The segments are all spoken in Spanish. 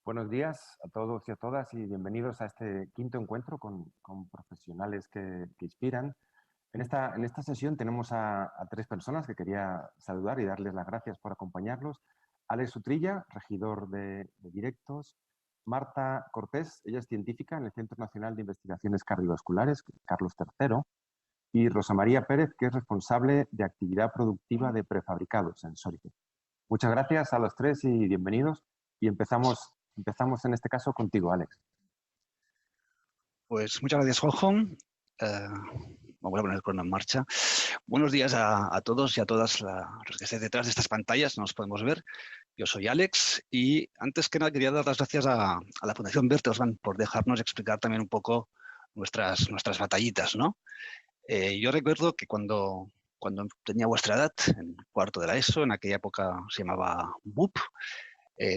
Buenos días a todos y a todas y bienvenidos a este quinto encuentro con profesionales que inspiran. En esta sesión tenemos a tres personas que quería saludar y darles las gracias por acompañarlos. Alex Utrilla, regidor de Directos. Marta Cortés, ella es científica en el Centro Nacional de Investigaciones Cardiovasculares, Carlos III. Y Rosa María Pérez, que es responsable de actividad productiva de prefabricados en Sorice. Muchas gracias a los tres y bienvenidos. Y empezamos en este caso contigo, Alex. Pues muchas gracias, Juanjo. Vamos a poner el crono en marcha. Buenos días a todos y a todas los que estéis detrás de estas pantallas, no nos podemos ver. Yo soy Alex y antes que nada quería dar las gracias a la Fundación Bertelsmann por dejarnos explicar también un poco nuestras batallitas, ¿no? Yo recuerdo que cuando tenía vuestra edad, en cuarto de la ESO, en aquella época se llamaba BUP,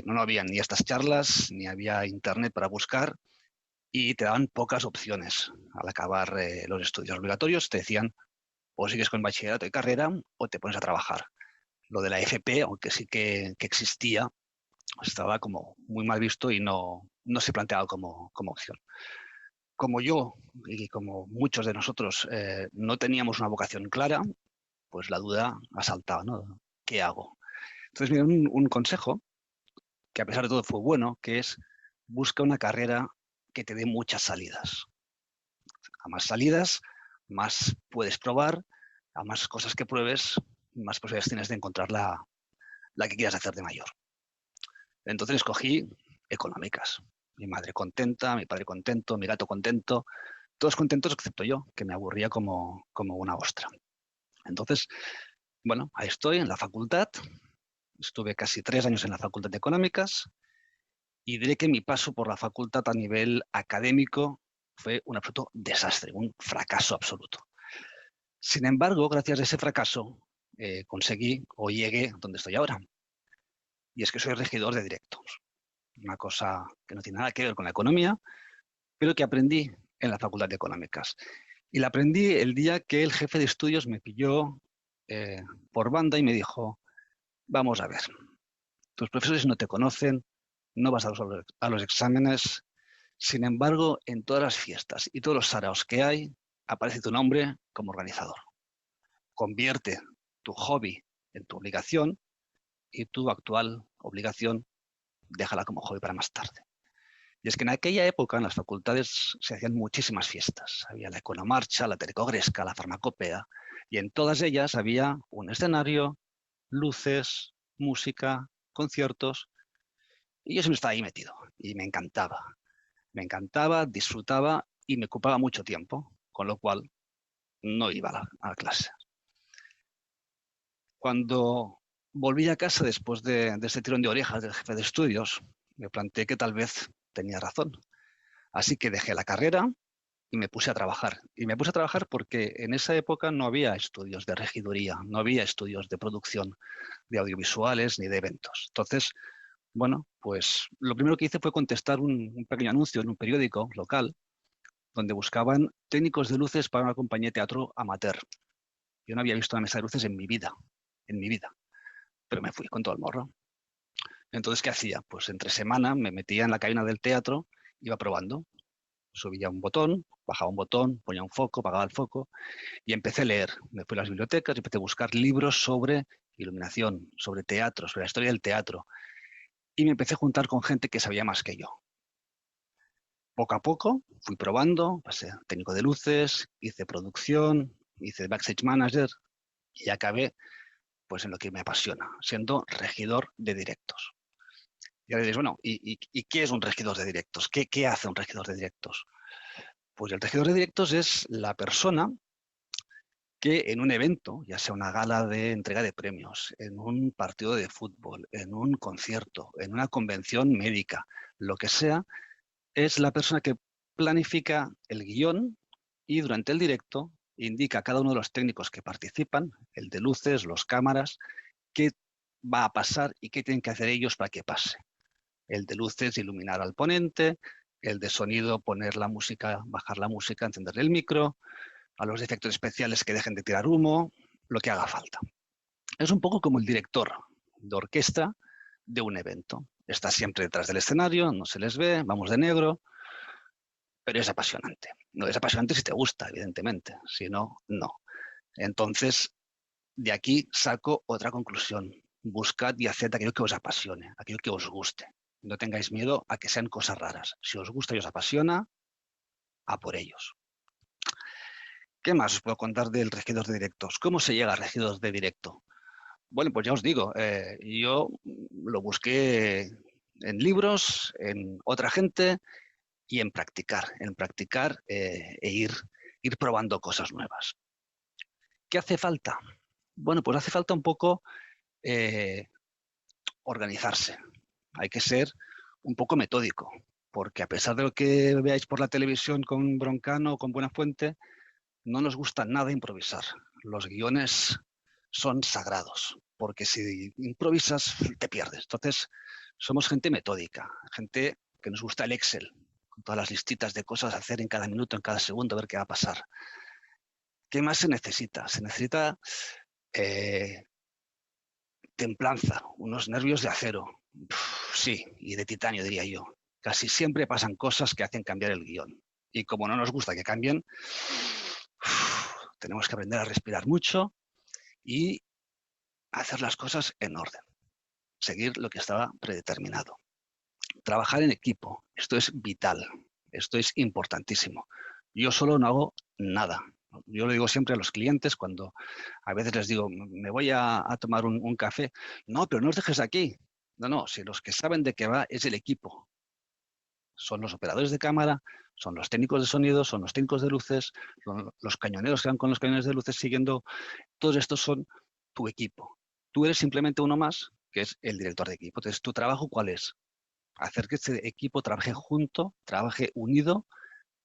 no había ni estas charlas, ni había internet para buscar, y te daban pocas opciones. Al acabar los estudios obligatorios te decían o sigues con bachillerato y carrera o te pones a trabajar. Lo de la FP, aunque sí que existía, estaba como muy mal visto y no se planteaba como opción. Como yo y como muchos de nosotros no teníamos una vocación clara, pues la duda asaltaba, ¿no? ¿Qué hago? Entonces me dieron un consejo que a pesar de todo fue bueno, que es busca una carrera que te dé muchas salidas. A más salidas, más puedes probar, a más cosas que pruebes, más posibilidades tienes de encontrar la que quieras hacer de mayor. Entonces escogí económicas. Mi madre contenta, mi padre contento, mi gato contento, todos contentos excepto yo, que me aburría como una ostra. Entonces, bueno, ahí estoy en la facultad, estuve casi 3 años en la Facultad de Económicas y diré que mi paso por la facultad a nivel académico fue un absoluto desastre, un fracaso absoluto. Sin embargo, gracias a ese fracaso, conseguí o llegué donde estoy ahora. Y es que soy regidor de Directos. Una cosa que no tiene nada que ver con la economía, pero que aprendí en la Facultad de Económicas. Y la aprendí el día que el jefe de estudios me pilló por banda y me dijo, vamos a ver, tus profesores no te conocen, no vas a los exámenes, sin embargo, en todas las fiestas y todos los saraos que hay, aparece tu nombre como organizador. Convierte tu hobby en tu obligación y tu actual obligación déjala como hobby para más tarde. Y es que en aquella época en las facultades se hacían muchísimas fiestas. Había la Economarcha, la Telecogresca, la Farmacopea, y en todas ellas había un escenario, luces, música, conciertos, y yo siempre estaba ahí metido, y me encantaba. Me encantaba, disfrutaba y me ocupaba mucho tiempo, con lo cual no iba a la clase. Cuando volví a casa después de ese tirón de orejas del jefe de estudios, me planteé que tal vez tenía razón. Así que dejé la carrera y me puse a trabajar. Y me puse a trabajar porque en esa época no había estudios de regiduría, no había estudios de producción de audiovisuales ni de eventos. Entonces, bueno, pues lo primero que hice fue contestar un pequeño anuncio en un periódico local donde buscaban técnicos de luces para una compañía de teatro amateur. Yo no había visto una mesa de luces en mi vida, pero me fui con todo el morro. Entonces, ¿qué hacía? Pues entre semana me metía en la cabina del teatro, iba probando, subía un botón, bajaba un botón, ponía un foco, apagaba el foco y empecé a leer. Me fui a las bibliotecas y empecé a buscar libros sobre iluminación, sobre teatro, sobre la historia del teatro y me empecé a juntar con gente que sabía más que yo. Poco a poco fui probando, pasé técnico de luces, hice producción, hice backstage manager y acabé pues en lo que me apasiona, siendo regidor de directos. Y ahora diréis, bueno, ¿y qué es un regidor de directos? ¿Qué hace un regidor de directos? Pues el regidor de directos es la persona que en un evento, ya sea una gala de entrega de premios, en un partido de fútbol, en un concierto, en una convención médica, lo que sea, es la persona que planifica el guión y durante el directo indica a cada uno de los técnicos que participan, el de luces, los cámaras, qué va a pasar y qué tienen que hacer ellos para que pase. El de luces, iluminar al ponente, el de sonido, poner la música, bajar la música, encender el micro, a los efectos especiales que dejen de tirar humo, lo que haga falta. Es un poco como el director de orquesta de un evento. Está siempre detrás del escenario, no se les ve, vamos de negro, pero es apasionante. No es apasionante si te gusta, evidentemente, si no, no. Entonces, de aquí saco otra conclusión. Buscad y haced aquello que os apasione, aquello que os guste. No tengáis miedo a que sean cosas raras. Si os gusta y os apasiona, a por ellos. ¿Qué más os puedo contar del regidor de directos? ¿Cómo se llega a regidor de directo? Bueno, pues ya os digo, yo lo busqué en libros, en otra gente y en practicar e ir probando cosas nuevas. ¿Qué hace falta? Bueno, pues hace falta un poco organizarse. Hay que ser un poco metódico, porque a pesar de lo que veáis por la televisión con Broncano o con Buenafuente, no nos gusta nada improvisar. Los guiones son sagrados, porque si improvisas te pierdes. Entonces, somos gente metódica, gente que nos gusta el Excel, con todas las listitas de cosas a hacer en cada minuto, en cada segundo, a ver qué va a pasar. ¿Qué más se necesita? Se necesita templanza, unos nervios de acero. Sí, y de titanio, diría yo. Casi siempre pasan cosas que hacen cambiar el guión. Y como no nos gusta que cambien, tenemos que aprender a respirar mucho y hacer las cosas en orden. Seguir lo que estaba predeterminado. Trabajar en equipo. Esto es vital. Esto es importantísimo. Yo solo no hago nada. Yo lo digo siempre a los clientes cuando a veces les digo, me voy a tomar un café. No, pero no os dejes aquí. No, si los que saben de qué va es el equipo. Son los operadores de cámara, son los técnicos de sonido, son los técnicos de luces, son los cañoneros que van con los cañones de luces siguiendo. Todos estos son tu equipo. Tú eres simplemente uno más, que es el director de equipo. Entonces, ¿tu trabajo cuál es? Hacer que este equipo trabaje junto, trabaje unido,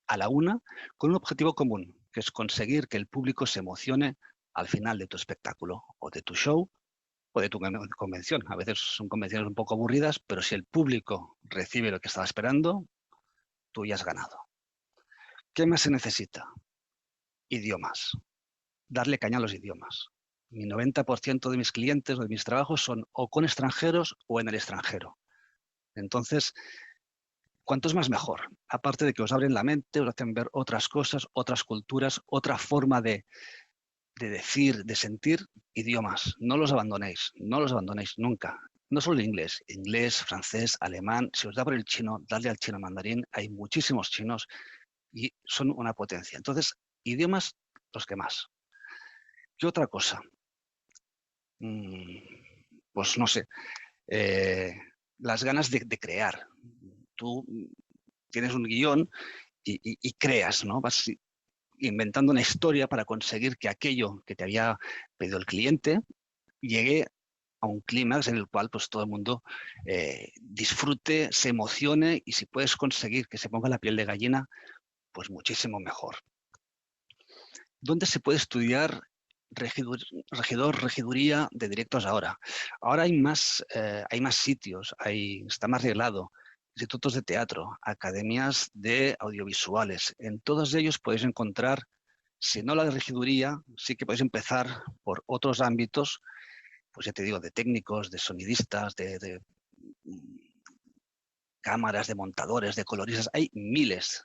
a la una, con un objetivo común, que es conseguir que el público se emocione al final de tu espectáculo o de tu show o de tu convención. A veces son convenciones un poco aburridas, pero si el público recibe lo que estaba esperando, tú ya has ganado. ¿Qué más se necesita? Idiomas. Darle caña a los idiomas. Mi 90% de mis clientes o de mis trabajos son o con extranjeros o en el extranjero. Entonces, cuanto es más mejor. Aparte de que os abren la mente, os hacen ver otras cosas, otras culturas, otra forma de decir, de sentir, idiomas. No los abandonéis nunca. No solo el inglés, francés, alemán. Si os da por el chino, dadle al chino mandarín. Hay muchísimos chinos y son una potencia. Entonces, idiomas, los que más. ¿Qué otra cosa? Pues no sé. Las ganas de crear. Tú tienes un guión y creas, ¿no? Vas inventando una historia para conseguir que aquello que te había pedido el cliente llegue a un clímax en el cual pues, todo el mundo disfrute, se emocione y si puedes conseguir que se ponga la piel de gallina, pues muchísimo mejor. ¿Dónde se puede estudiar regiduría de directos ahora? Ahora hay más sitios, está más arreglado. Institutos de teatro, academias de audiovisuales. En todos ellos podéis encontrar, si no la regiduría, sí que podéis empezar por otros ámbitos, pues ya te digo, de técnicos, de sonidistas, de cámaras, de montadores, de coloristas. Hay miles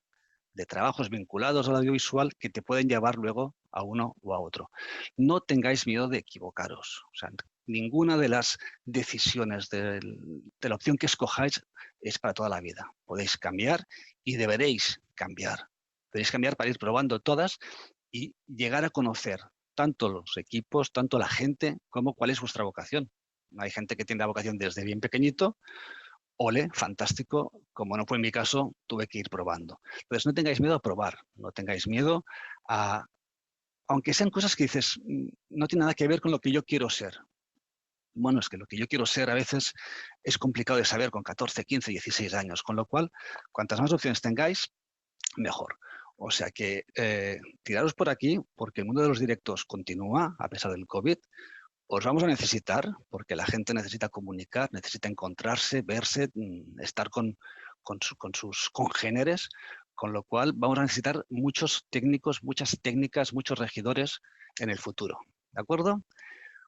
de trabajos vinculados al audiovisual que te pueden llevar luego a uno o a otro. No tengáis miedo de equivocaros. O sea, ninguna de las decisiones de la opción que escojáis es para toda la vida. Podéis cambiar y deberéis cambiar. Podéis cambiar para ir probando todas y llegar a conocer tanto los equipos, tanto la gente, como cuál es vuestra vocación. Hay gente que tiene la vocación desde bien pequeñito. Ole, fantástico, como no fue en mi caso, tuve que ir probando. Entonces, no tengáis miedo a probar, no tengáis miedo a, aunque sean cosas que dices, no tiene nada que ver con lo que yo quiero ser. Bueno, es que lo que yo quiero ser a veces es complicado de saber con 14, 15, 16 años, con lo cual, cuantas más opciones tengáis, mejor. O sea que tiraros por aquí, porque el mundo de los directos continúa a pesar del COVID. Os vamos a necesitar, porque la gente necesita comunicar, necesita encontrarse, verse, estar con sus congéneres, con lo cual vamos a necesitar muchos técnicos, muchas técnicas, muchos regidores en el futuro. ¿De acuerdo?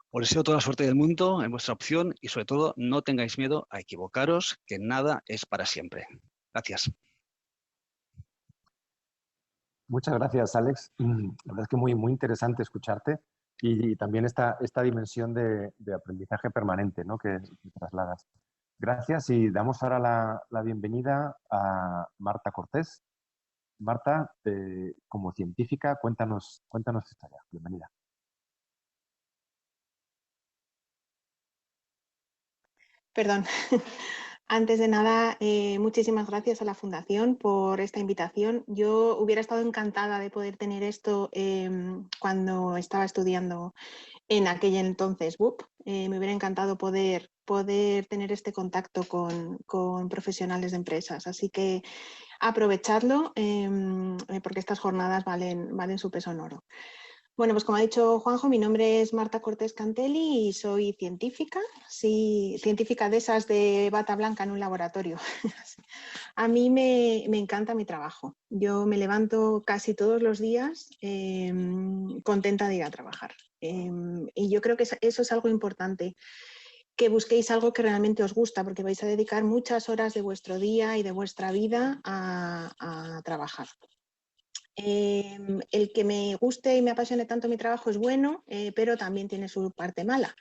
Os deseo toda la suerte del mundo en vuestra opción y sobre todo no tengáis miedo a equivocaros, que nada es para siempre. Gracias. Muchas gracias, Alex. La verdad es que muy interesante escucharte y también esta dimensión de aprendizaje permanente, ¿no?, que trasladas. Gracias y damos ahora la bienvenida a Marta Cortés. Marta, como científica, cuéntanos tu historia. Bienvenida. Perdón. Antes de nada, muchísimas gracias a la Fundación por esta invitación. Yo hubiera estado encantada de poder tener esto cuando estaba estudiando en aquel entonces BUP. Me hubiera encantado poder tener este contacto con profesionales de empresas. Así que aprovechadlo porque estas jornadas valen su peso en oro. Bueno, pues como ha dicho Juanjo, mi nombre es Marta Cortés Cantelli y soy científica, sí, científica de esas de bata blanca en un laboratorio. A mí me encanta mi trabajo. Yo me levanto casi todos los días contenta de ir a trabajar. Y yo creo que eso es algo importante, que busquéis algo que realmente os gusta, porque vais a dedicar muchas horas de vuestro día y de vuestra vida a trabajar. El que me guste y me apasione tanto mi trabajo es bueno, pero también tiene su parte mala.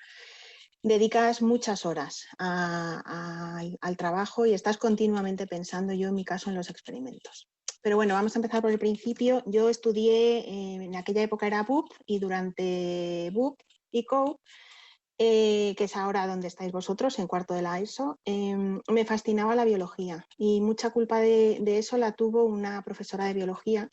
Dedicas muchas horas al trabajo y estás continuamente pensando, yo en mi caso, en los experimentos. Pero bueno, vamos a empezar por el principio. Yo estudié, en aquella época era BUP, y durante BUP y COU, que es ahora donde estáis vosotros, en cuarto de la ESO, me fascinaba la biología y mucha culpa de eso la tuvo una profesora de biología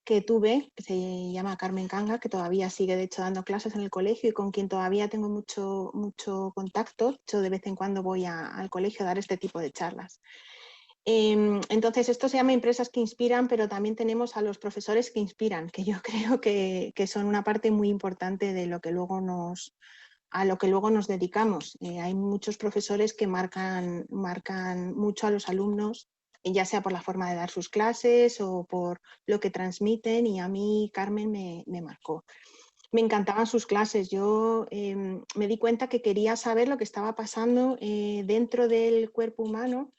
que tuve, que se llama Carmen Canga, que todavía sigue de hecho dando clases en el colegio y con quien todavía tengo mucho contacto. De hecho, de vez en cuando voy al colegio a dar este tipo de charlas. Entonces, esto se llama empresas que inspiran, pero también tenemos a los profesores que inspiran, que yo creo que son una parte muy importante de lo que luego a lo que luego nos dedicamos. Hay muchos profesores que marcan mucho a los alumnos, ya sea por la forma de dar sus clases o por lo que transmiten, y a mí Carmen me marcó. Me encantaban sus clases. Yo me di cuenta que quería saber lo que estaba pasando dentro del cuerpo humano,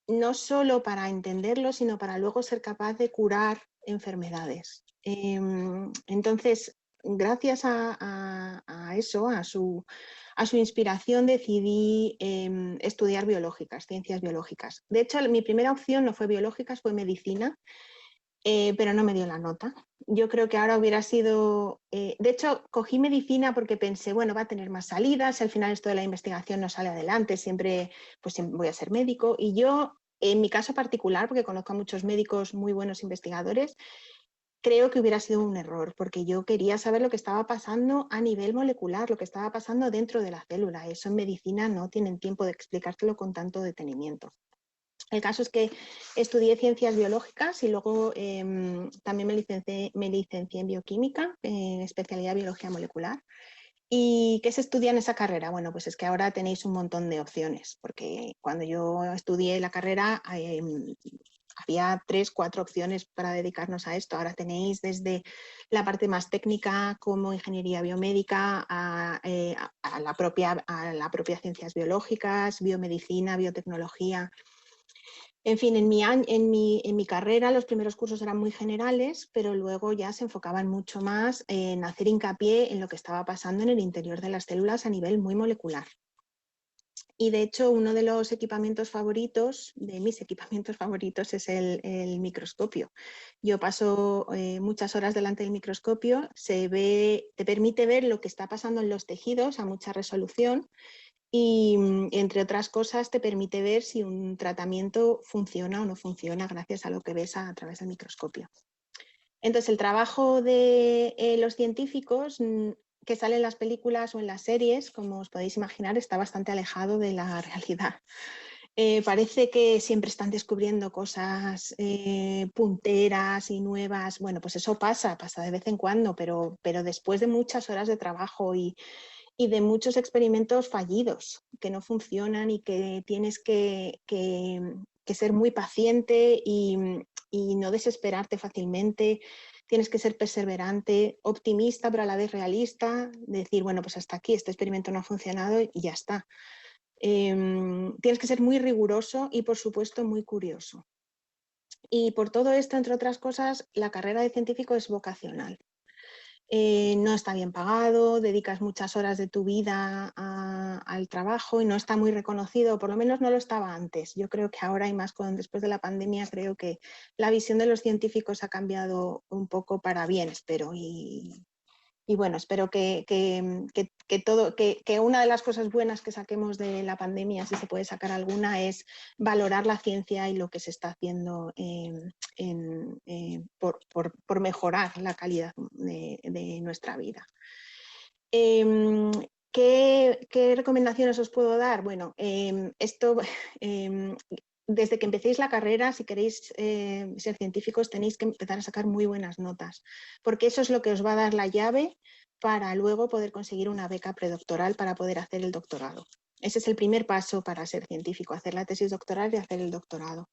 no solo para entenderlo, sino para luego ser capaz de curar enfermedades. Entonces, gracias a eso, a su inspiración, decidí estudiar biológicas, ciencias biológicas. De hecho, mi primera opción no fue biológicas, fue medicina, pero no me dio la nota. Yo creo que ahora hubiera sido... de hecho, cogí medicina porque pensé, bueno, va a tener más salidas, al final esto de la investigación no sale adelante, siempre voy a ser médico. Y yo, en mi caso particular, porque conozco a muchos médicos muy buenos investigadores, creo que hubiera sido un error, porque yo quería saber lo que estaba pasando a nivel molecular, lo que estaba pasando dentro de la célula. Eso en medicina no tienen tiempo de explicártelo con tanto detenimiento. El caso es que estudié ciencias biológicas y luego también me licencié en bioquímica, en especialidad biología molecular. ¿Y qué se estudia en esa carrera? Bueno, pues es que ahora tenéis un montón de opciones, porque cuando yo estudié la carrera había 3, 4 opciones para dedicarnos a esto. Ahora tenéis desde la parte más técnica, como ingeniería biomédica, a la propia ciencias biológicas, biomedicina, biotecnología. En fin, en mi carrera los primeros cursos eran muy generales, pero luego ya se enfocaban mucho más en hacer hincapié en lo que estaba pasando en el interior de las células a nivel muy molecular. Y de hecho, uno de los equipamientos favoritos, de mis equipamientos favoritos, es el microscopio. Yo paso muchas horas delante del microscopio, te permite ver lo que está pasando en los tejidos a mucha resolución, y, entre otras cosas, te permite ver si un tratamiento funciona o no funciona gracias a lo que ves a través del microscopio. Entonces, el trabajo de los científicos que salen en las películas o en las series, como os podéis imaginar, está bastante alejado de la realidad. Parece que siempre están descubriendo cosas punteras y nuevas. Bueno, pues eso pasa de vez en cuando, pero después de muchas horas de trabajo y de muchos experimentos fallidos que no funcionan y que tienes que ser muy paciente y y no desesperarte fácilmente. Tienes que ser perseverante, optimista, pero a la vez realista, decir, bueno, pues hasta aquí, este experimento no ha funcionado y ya está. Tienes que ser muy riguroso y, por supuesto, muy curioso. Y por todo esto, entre otras cosas, la carrera de científico es vocacional. No está bien pagado, dedicas muchas horas de tu vida al trabajo y no está muy reconocido, por lo menos no lo estaba antes. Yo creo que ahora y más después de la pandemia, creo que la visión de los científicos ha cambiado un poco para bien, espero. Y bueno, espero que una de las cosas buenas que saquemos de la pandemia, si se puede sacar alguna, es valorar la ciencia y lo que se está haciendo por mejorar la calidad de nuestra vida. ¿Qué recomendaciones os puedo dar? Bueno, desde que empecéis la carrera, si queréis ser científicos, tenéis que empezar a sacar muy buenas notas, porque eso es lo que os va a dar la llave para luego poder conseguir una beca predoctoral para poder hacer el doctorado. Ese es el primer paso para ser científico, hacer la tesis doctoral y hacer el doctorado.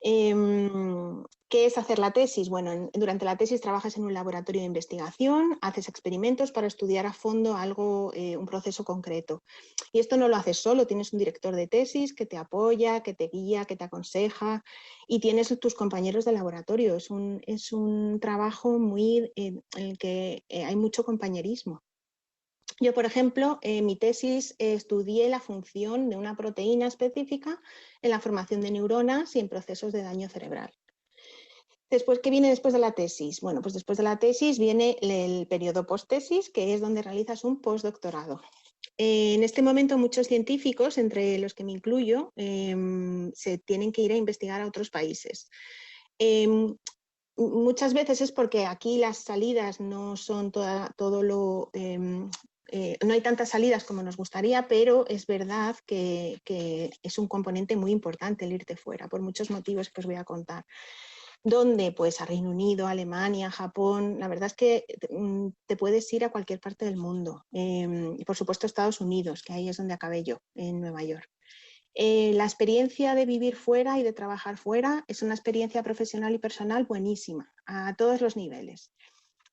¿Qué es hacer la tesis? Bueno, durante la tesis trabajas en un laboratorio de investigación, haces experimentos para estudiar a fondo algo, un proceso concreto. Y esto no lo haces solo, tienes un director de tesis que te apoya, que te guía, que te aconseja y tienes tus compañeros de laboratorio. Es un trabajo muy en el que hay mucho compañerismo. Yo, por ejemplo, en mi tesis estudié la función de una proteína específica en la formación de neuronas y en procesos de daño cerebral. Después, ¿qué viene después de la tesis? Bueno, pues después de la tesis viene el periodo post-tesis, que es donde realizas un postdoctorado. En este momento muchos científicos, entre los que me incluyo, se tienen que ir a investigar a otros países. Muchas veces es porque aquí las salidas no son todo lo... no hay tantas salidas como nos gustaría, pero es verdad que es un componente muy importante el irte fuera, por muchos motivos que os voy a contar. ¿Dónde? Pues a Reino Unido, Alemania, Japón. La verdad es que te puedes ir a cualquier parte del mundo. Y por supuesto Estados Unidos, que ahí es donde acabé yo, en Nueva York. La experiencia de vivir fuera y de trabajar fuera es una experiencia profesional y personal buenísima, a todos los niveles.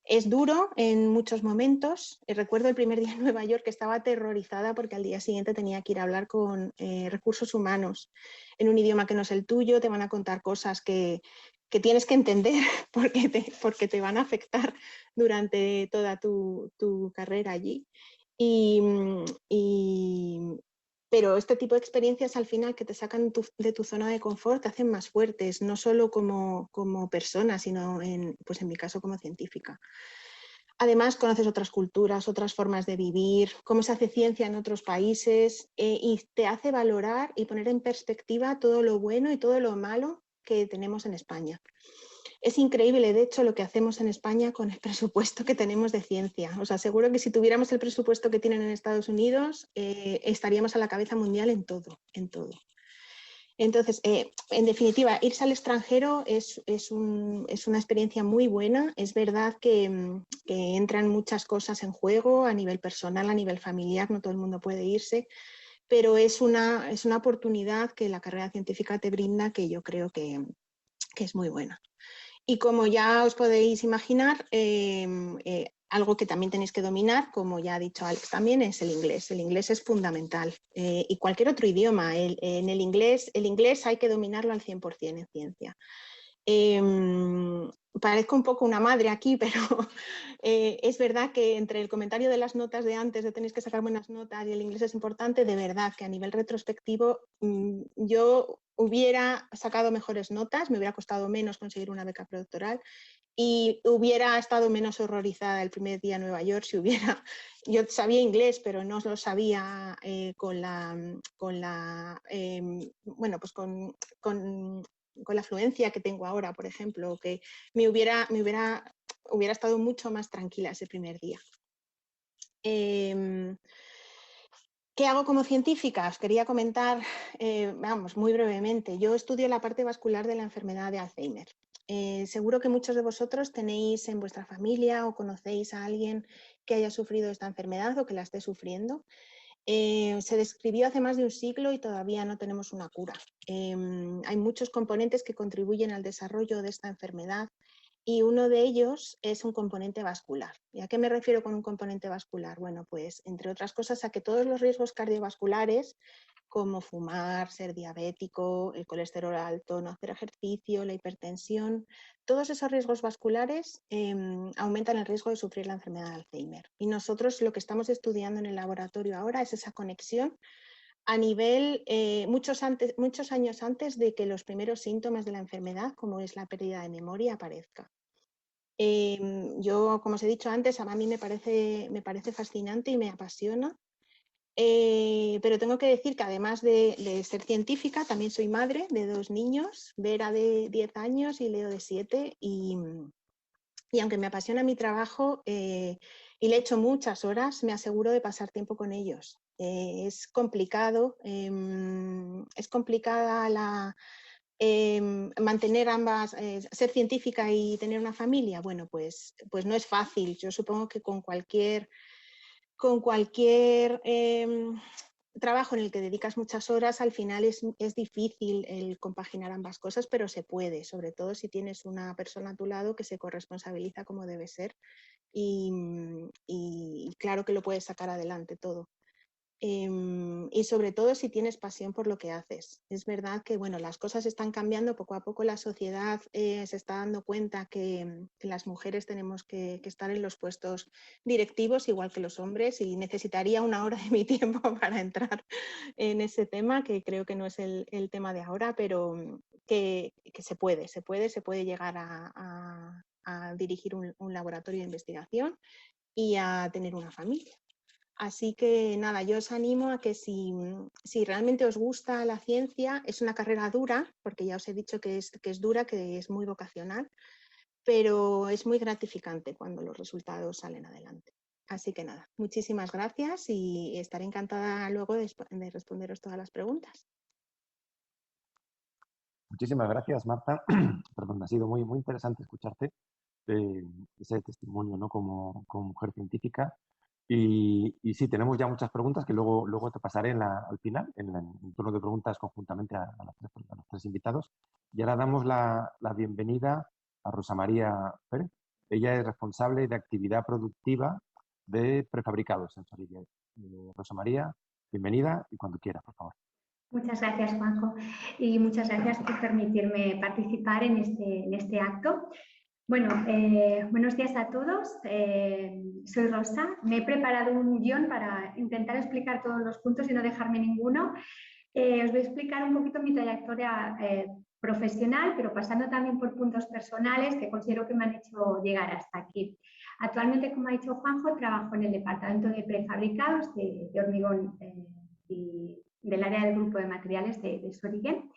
Es duro en muchos momentos. Recuerdo el primer día en Nueva York que estaba aterrorizada porque al día siguiente tenía que ir a hablar con recursos humanos en un idioma que no es el tuyo, te van a contar cosas que tienes que entender porque te van a afectar durante toda tu carrera allí. Pero este tipo de experiencias al final que te sacan de tu zona de confort te hacen más fuertes, no solo como persona, sino pues en mi caso como científica. Además, conoces otras culturas, otras formas de vivir, cómo se hace ciencia en otros países y te hace valorar y poner en perspectiva todo lo bueno y todo lo malo que tenemos en España. Es increíble, de hecho, lo que hacemos en España con el presupuesto que tenemos de ciencia. Os aseguro que si tuviéramos el presupuesto que tienen en Estados Unidos, estaríamos a la cabeza mundial en todo, en todo. Entonces, en definitiva, irse al extranjero es una experiencia muy buena. Es verdad que entran muchas cosas en juego a nivel personal, a nivel familiar, no todo el mundo puede irse, pero es una oportunidad que la carrera científica te brinda que yo creo que es muy buena. Y como ya os podéis imaginar, algo que también tenéis que dominar, como ya ha dicho Alex también, es el inglés. El inglés es fundamental. Y cualquier otro idioma. En el inglés hay que dominarlo al 100% en ciencia. Parezco un poco una madre aquí, pero es verdad que entre el comentario de las notas de antes, de tenéis que sacar buenas notas y el inglés es importante, de verdad que a nivel retrospectivo yo hubiera sacado mejores notas, me hubiera costado menos conseguir una beca predoctoral y hubiera estado menos horrorizada el primer día en Nueva York si hubiera... Yo sabía inglés, pero no lo sabía con la fluencia que tengo ahora, por ejemplo, que me hubiera estado mucho más tranquila ese primer día. ¿Qué hago como científica? Os quería comentar, muy brevemente. Yo estudio la parte vascular de la enfermedad de Alzheimer. Seguro que muchos de vosotros tenéis en vuestra familia o conocéis a alguien que haya sufrido esta enfermedad o que la esté sufriendo. Se describió hace más de un siglo y todavía no tenemos una cura. Hay muchos componentes que contribuyen al desarrollo de esta enfermedad y uno de ellos es un componente vascular. ¿Y a qué me refiero con un componente vascular? Bueno, pues entre otras cosas a que todos los riesgos cardiovasculares, como fumar, ser diabético, el colesterol alto, no hacer ejercicio, la hipertensión, todos esos riesgos vasculares aumentan el riesgo de sufrir la enfermedad de Alzheimer. Y nosotros lo que estamos estudiando en el laboratorio ahora es esa conexión a nivel muchos años antes de que los primeros síntomas de la enfermedad, como es la pérdida de memoria, aparezca. Yo, como os he dicho antes, a mí me parece fascinante y me apasiona. Pero tengo que decir que además de ser científica, también soy madre de 2 niños, Vera de 10 años y Leo de 7. Y aunque me apasiona mi trabajo y le echo muchas horas, me aseguro de pasar tiempo con ellos. Es complicado, es complicada mantener ambas, ser científica y tener una familia. Bueno, pues no es fácil. Yo supongo que con cualquier trabajo en el que dedicas muchas horas, al final es difícil el compaginar ambas cosas, pero se puede, sobre todo si tienes una persona a tu lado que se corresponsabiliza como debe ser y claro que lo puedes sacar adelante todo. Y sobre todo si tienes pasión por lo que haces. Es verdad que bueno, las cosas están cambiando poco a poco, la sociedad se está dando cuenta que las mujeres tenemos que estar en los puestos directivos igual que los hombres y necesitaría una hora de mi tiempo para entrar en ese tema, que creo que no es el tema de ahora, pero que se puede llegar a dirigir un laboratorio de investigación y a tener una familia. Así que nada, yo os animo a que si realmente os gusta la ciencia, es una carrera dura, porque ya os he dicho que es dura, que es muy vocacional, pero es muy gratificante cuando los resultados salen adelante. Así que nada, muchísimas gracias y estaré encantada luego de responderos todas las preguntas. Muchísimas gracias, Marta. Perdón, ha sido muy, muy interesante escucharte ese testimonio, ¿no? como mujer científica. Y sí, tenemos ya muchas preguntas que luego te pasaré al final, en el turno de preguntas conjuntamente a los 3 invitados. Y ahora damos la bienvenida a Rosa María Pérez. Ella es responsable de actividad productiva de prefabricados en Solidea. Rosa María, bienvenida y cuando quieras, por favor. Muchas gracias, Juanjo, y muchas gracias por permitirme participar en este acto. Bueno, buenos días a todos. Soy Rosa. Me he preparado un guión para intentar explicar todos los puntos y no dejarme ninguno. Os voy a explicar un poquito mi trayectoria profesional, pero pasando también por puntos personales que considero que me han hecho llegar hasta aquí. Actualmente, como ha dicho Juanjo, trabajo en el departamento de prefabricados de hormigón y del área del grupo de materiales de Sorigen.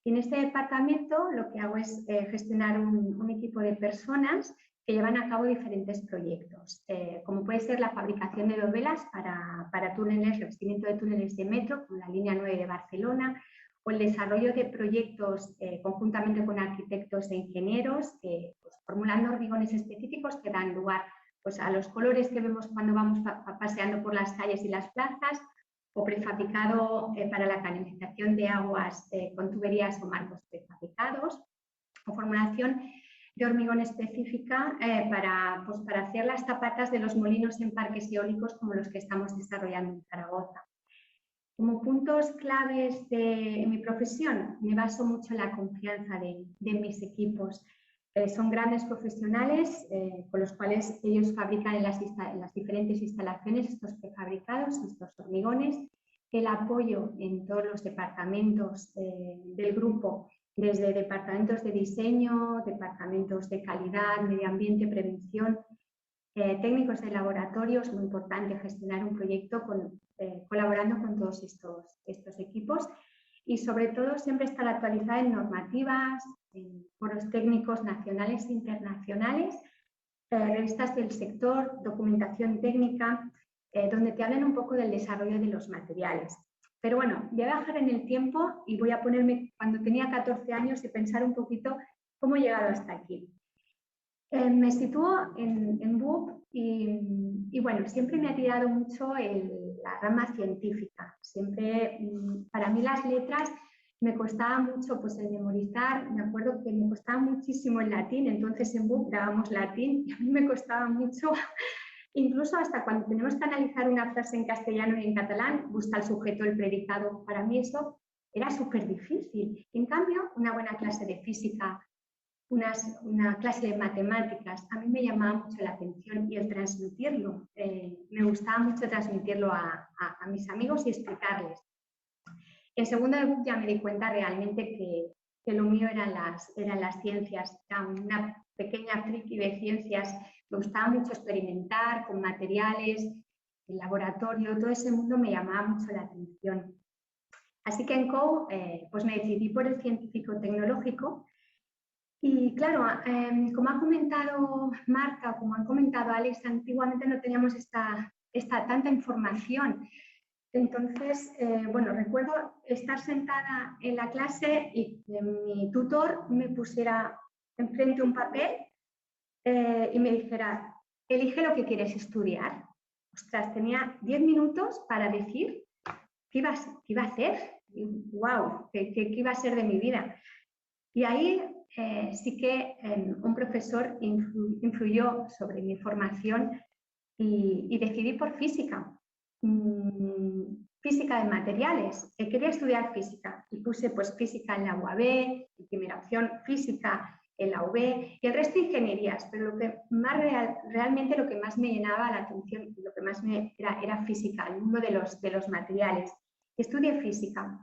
Y en este departamento lo que hago es gestionar un equipo de personas que llevan a cabo diferentes proyectos, como puede ser la fabricación de dovelas para túneles, revestimiento de túneles de metro, como la línea 9 de Barcelona, o el desarrollo de proyectos conjuntamente con arquitectos e ingenieros, pues, formulando hormigones específicos que dan lugar pues, a los colores que vemos cuando vamos paseando por las calles y las plazas, o prefabricado para la canalización de aguas con tuberías o marcos prefabricados, o formulación de hormigón específica para hacer las zapatas de los molinos en parques eólicos como los que estamos desarrollando en Zaragoza. Como puntos claves de mi profesión, me baso mucho en la confianza de mis equipos. Son grandes profesionales con los cuales ellos fabrican en las diferentes instalaciones estos prefabricados, estos hormigones, el apoyo en todos los departamentos del grupo, desde departamentos de diseño, departamentos de calidad, medio ambiente, prevención, técnicos de laboratorios. Muy importante gestionar un proyecto colaborando con todos estos equipos y sobre todo siempre estar actualizada en normativas, en foros técnicos nacionales e internacionales, revistas del sector, documentación técnica, donde te hablan un poco del desarrollo de los materiales. Pero bueno, voy a bajar en el tiempo y voy a ponerme cuando tenía 14 años y pensar un poquito cómo he llegado hasta aquí. Me sitúo en BUP y bueno, siempre me ha tirado mucho la rama científica. Siempre, para mí las letras me costaba mucho pues, el memorizar. Me acuerdo que me costaba muchísimo el latín, entonces en BUP dábamos latín y a mí me costaba mucho. Incluso hasta cuando tenemos que analizar una frase en castellano y en catalán, busca el sujeto, el predicado. Para mí eso era súper difícil. En cambio, una buena clase de física, una clase de matemáticas, a mí me llamaba mucho la atención y el transmitirlo. Me gustaba mucho transmitirlo a mis amigos y explicarles. En segundo de BUP ya me di cuenta realmente que lo mío eran las ciencias. Era una pequeña friki de ciencias. Me gustaba mucho experimentar con materiales, el laboratorio, todo ese mundo me llamaba mucho la atención. Así que en COU pues me decidí por el científico tecnológico. Y claro, como ha comentado Marta, como han comentado Alex, antiguamente no teníamos tanta información. Entonces, bueno, recuerdo estar sentada en la clase y que mi tutor me pusiera enfrente un papel y me dijera, elige lo que quieres estudiar. Ostras, tenía 10 minutos para decir qué iba a hacer. Y, ¡wow! ¿Qué iba a ser de mi vida? Y ahí sí que un profesor influyó sobre mi formación y decidí por física. Física de materiales. Quería estudiar física y puse pues física en la UAB, y primera opción física en la UB y el resto ingenierías, pero lo que más realmente lo que más me llenaba la atención, lo que más era física, el mundo de los materiales. Estudié física.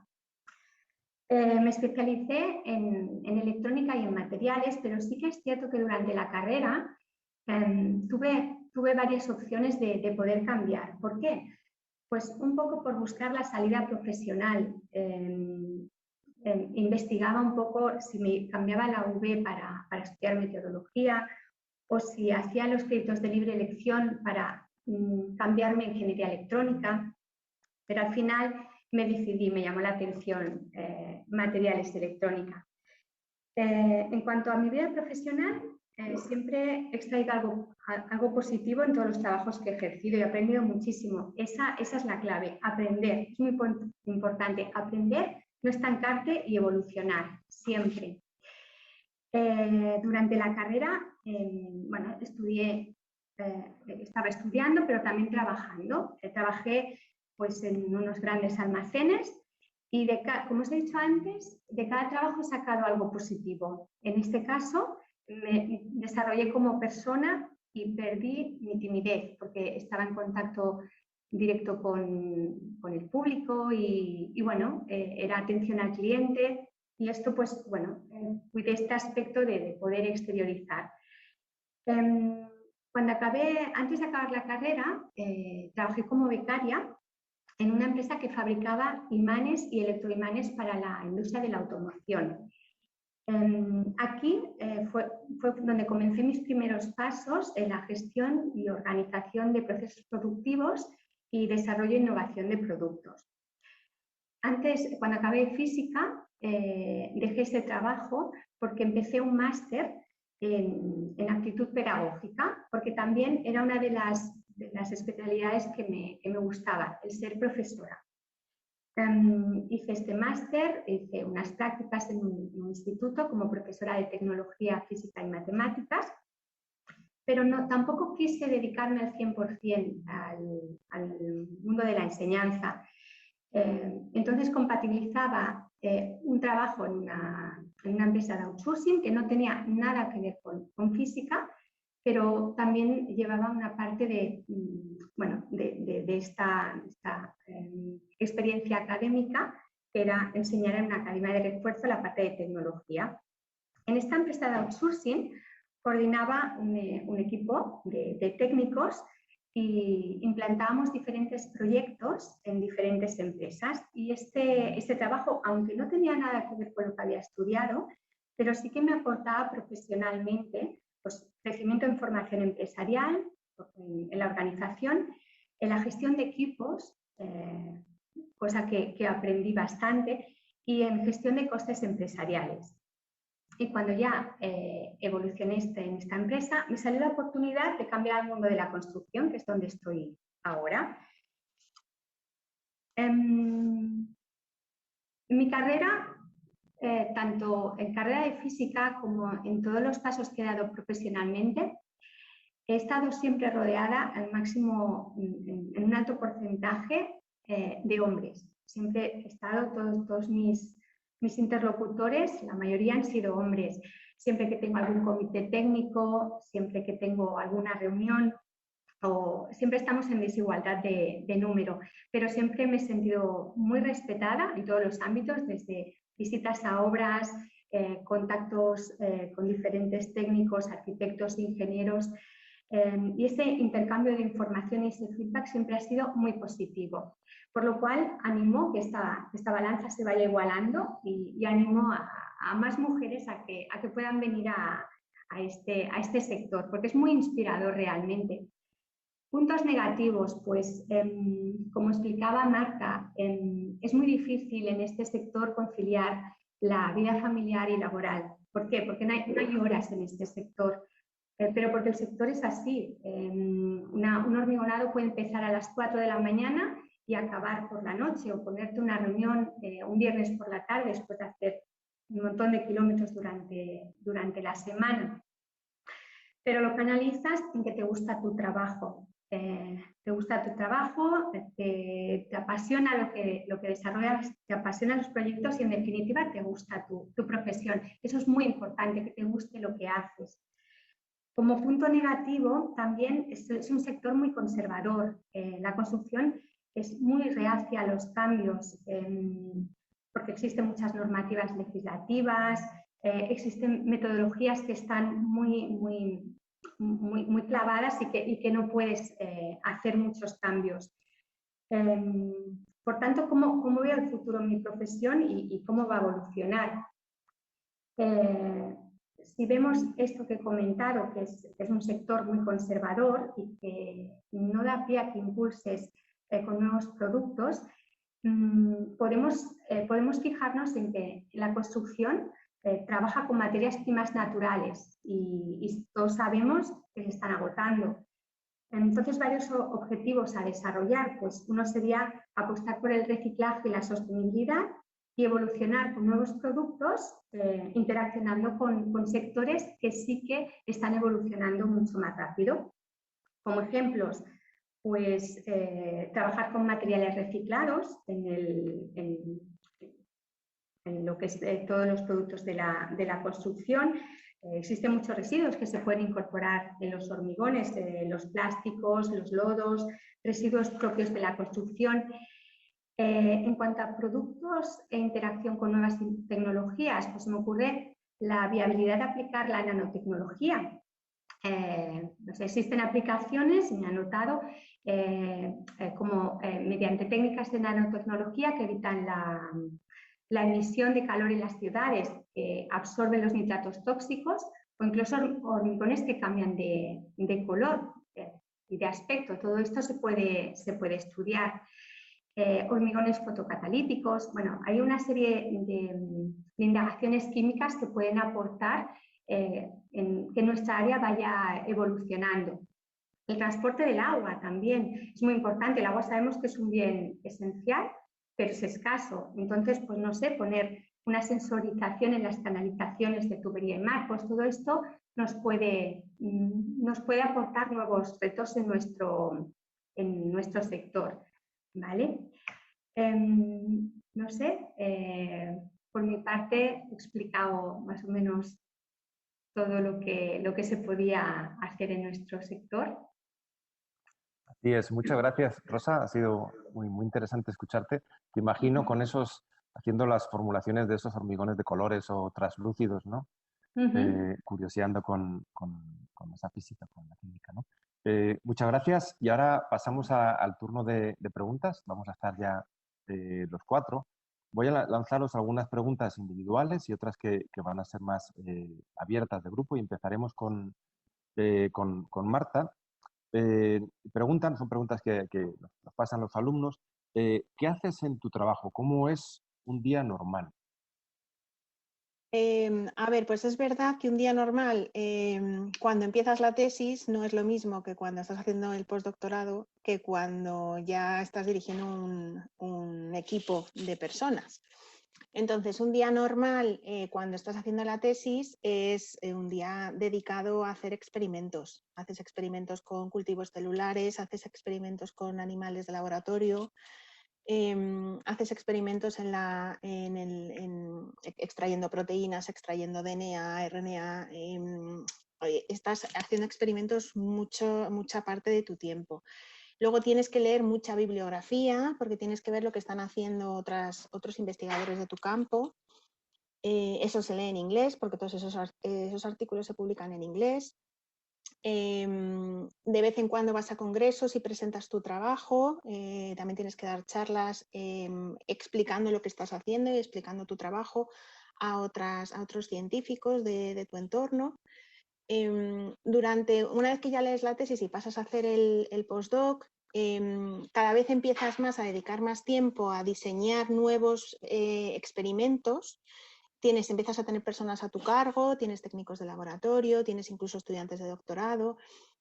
Me especialicé en electrónica y en materiales, pero sí que es cierto que durante la carrera tuve varias opciones de poder cambiar. ¿Por qué? Pues un poco por buscar la salida profesional. Investigaba un poco si me cambiaba la UB para estudiar meteorología o si hacía los créditos de libre elección para cambiarme a ingeniería electrónica, pero al final me decidí, me llamó la atención materiales de electrónica. En cuanto a mi vida profesional, siempre he extraído algo positivo en todos los trabajos que he ejercido y he aprendido muchísimo. Esa es la clave, aprender. Es muy importante aprender, no estancarte y evolucionar, siempre. Durante la carrera, bueno, estaba estudiando, pero también trabajando. Trabajé pues, en unos grandes almacenes y, como os he dicho antes, de cada trabajo he sacado algo positivo. En este caso, me desarrollé como persona y perdí mi timidez porque estaba en contacto directo con el público y bueno, era atención al cliente y esto pues bueno, cuidé este aspecto de poder exteriorizar. Antes de acabar la carrera, trabajé como becaria en una empresa que fabricaba imanes y electroimanes para la industria de la automoción. Aquí fue donde comencé mis primeros pasos en la gestión y organización de procesos productivos y desarrollo e innovación de productos. Antes, cuando acabé física, dejé ese trabajo porque empecé un máster en actitud pedagógica, porque también era una de las especialidades que me gustaba, el ser profesora. Hice este máster, hice unas prácticas en un instituto como profesora de tecnología, física y matemáticas, pero tampoco quise dedicarme al 100% al mundo de la enseñanza. Entonces compatibilizaba un trabajo en una empresa de outsourcing que no tenía nada que ver con física, pero también llevaba una parte de esta experiencia académica, que era enseñar en una academia de refuerzo la parte de tecnología. En esta empresa de outsourcing coordinaba un equipo de técnicos y implantábamos diferentes proyectos en diferentes empresas y este trabajo, aunque no tenía nada que ver con lo que había estudiado, pero sí que me aportaba profesionalmente pues, crecimiento en formación empresarial, en la organización, en la gestión de equipos, cosa que aprendí bastante, y en gestión de costes empresariales. Y cuando ya evolucioné en esta empresa, me salió la oportunidad de cambiar al mundo de la construcción, que es donde estoy ahora. En mi carrera, tanto en carrera de física como en todos los pasos que he dado profesionalmente, he estado siempre rodeada al máximo, en un alto porcentaje de hombres. Siempre he estado, todos mis interlocutores, la mayoría han sido hombres. Siempre que tengo algún comité técnico, siempre que tengo alguna reunión, o siempre estamos en desigualdad de número, pero siempre me he sentido muy respetada en todos los ámbitos, desde visitas a obras, contactos con diferentes técnicos, arquitectos, ingenieros, y ese intercambio de información y ese feedback siempre ha sido muy positivo. Por lo cual, animo que esta balanza se vaya igualando y animo a más mujeres a que puedan venir a este sector, porque es muy inspirador realmente. Puntos negativos, pues como explicaba Marta, es muy difícil en este sector conciliar la vida familiar y laboral. ¿Por qué? Porque no hay horas en este sector. Pero porque el sector es así. Un hormigonado puede empezar a las 4 de la mañana y acabar por la noche, o ponerte una reunión un viernes por la tarde después de hacer un montón de kilómetros durante la semana. Pero lo canalizas en que te gusta tu trabajo. Te gusta tu trabajo, te apasiona lo que desarrollas, te apasionan los proyectos y en definitiva te gusta tu profesión. Eso es muy importante, que te guste lo que haces. Como punto negativo, también es un sector muy conservador. La construcción es muy reacia a los cambios porque existen muchas normativas legislativas, existen metodologías que están muy clavadas y que no puedes hacer muchos cambios. Por tanto, ¿cómo veo el futuro en mi profesión y cómo va a evolucionar? Si vemos esto que he comentado, que es un sector muy conservador y que no da pie a que impulses con nuevos productos, podemos fijarnos en que la construcción trabaja con materias primas naturales y todos sabemos que se están agotando. Entonces, varios objetivos a desarrollar, pues uno sería apostar por el reciclaje y la sostenibilidad y evolucionar con nuevos productos, interaccionando con sectores que sí que están evolucionando mucho más rápido. Como ejemplos, pues trabajar con materiales reciclados en lo que es todos los productos de la construcción. Existen muchos residuos que se pueden incorporar en los hormigones, los plásticos, los lodos, residuos propios de la construcción. En cuanto a productos e interacción con nuevas tecnologías, pues me ocurre la viabilidad de aplicar la nanotecnología. Existen aplicaciones, me han notado, como mediante técnicas de nanotecnología que evitan la emisión de calor en las ciudades, que absorben los nitratos tóxicos, o incluso hormigones que cambian de color y de aspecto. Todo esto se puede estudiar. Hormigones fotocatalíticos. Bueno, hay una serie de indagaciones químicas que pueden aportar en que nuestra área vaya evolucionando. El transporte del agua también es muy importante. El agua sabemos que es un bien esencial, pero es escaso. Entonces, pues no sé, poner una sensorización en las canalizaciones de tubería y marcos, todo esto nos puede aportar nuevos retos en nuestro sector. ¿Vale? No sé, por mi parte he explicado más o menos todo lo que se podía hacer en nuestro sector. Así es, muchas gracias, Rosa. Ha sido muy interesante escucharte. Te imagino con haciendo las formulaciones de esos hormigones de colores o translúcidos, ¿no? Curioseando con esa física, con la química, ¿no? Muchas gracias. Y ahora pasamos al turno de preguntas. Vamos a estar ya los cuatro. Voy a lanzaros algunas preguntas individuales y otras que van a ser más abiertas de grupo, y empezaremos con Marta. Son preguntas que nos pasan los alumnos. ¿Qué haces en tu trabajo? ¿Cómo es un día normal? A ver, pues es verdad que un día normal, cuando empiezas la tesis, no es lo mismo que cuando estás haciendo el postdoctorado, que cuando ya estás dirigiendo un equipo de personas. Entonces, un día normal, cuando estás haciendo la tesis, es un día dedicado a hacer experimentos. Haces experimentos con cultivos celulares, haces experimentos con animales de laboratorio, haces experimentos extrayendo proteínas, extrayendo DNA, RNA. Estás haciendo experimentos mucha parte de tu tiempo. Luego tienes que leer mucha bibliografía porque tienes que ver lo que están haciendo otros investigadores de tu campo. Eso se lee en inglés porque todos esos artículos se publican en inglés. De vez en cuando vas a congresos y presentas tu trabajo. También tienes que dar charlas explicando lo que estás haciendo y explicando tu trabajo a otros científicos de tu entorno. Una vez que ya lees la tesis y pasas a hacer el postdoc, cada vez empiezas más a dedicar más tiempo a diseñar nuevos experimentos. Empiezas a tener personas a tu cargo, tienes técnicos de laboratorio, tienes incluso estudiantes de doctorado,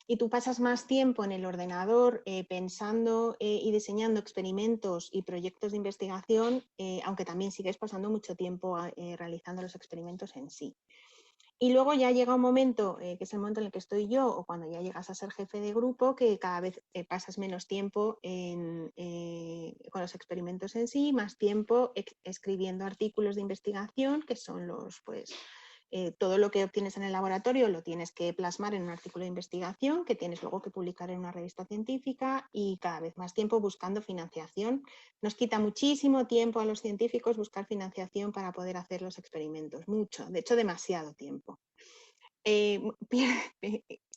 y tú pasas más tiempo en el ordenador pensando y diseñando experimentos y proyectos de investigación, aunque también sigues pasando mucho tiempo realizando los experimentos en sí. Y luego ya llega un momento, que es el momento en el que estoy yo, o cuando ya llegas a ser jefe de grupo, que cada vez pasas menos tiempo con los experimentos en sí, más tiempo escribiendo artículos de investigación, que son todo lo que obtienes en el laboratorio lo tienes que plasmar en un artículo de investigación que tienes luego que publicar en una revista científica, y cada vez más tiempo buscando financiación. Nos quita muchísimo tiempo a los científicos buscar financiación para poder hacer los experimentos, mucho, de hecho demasiado tiempo.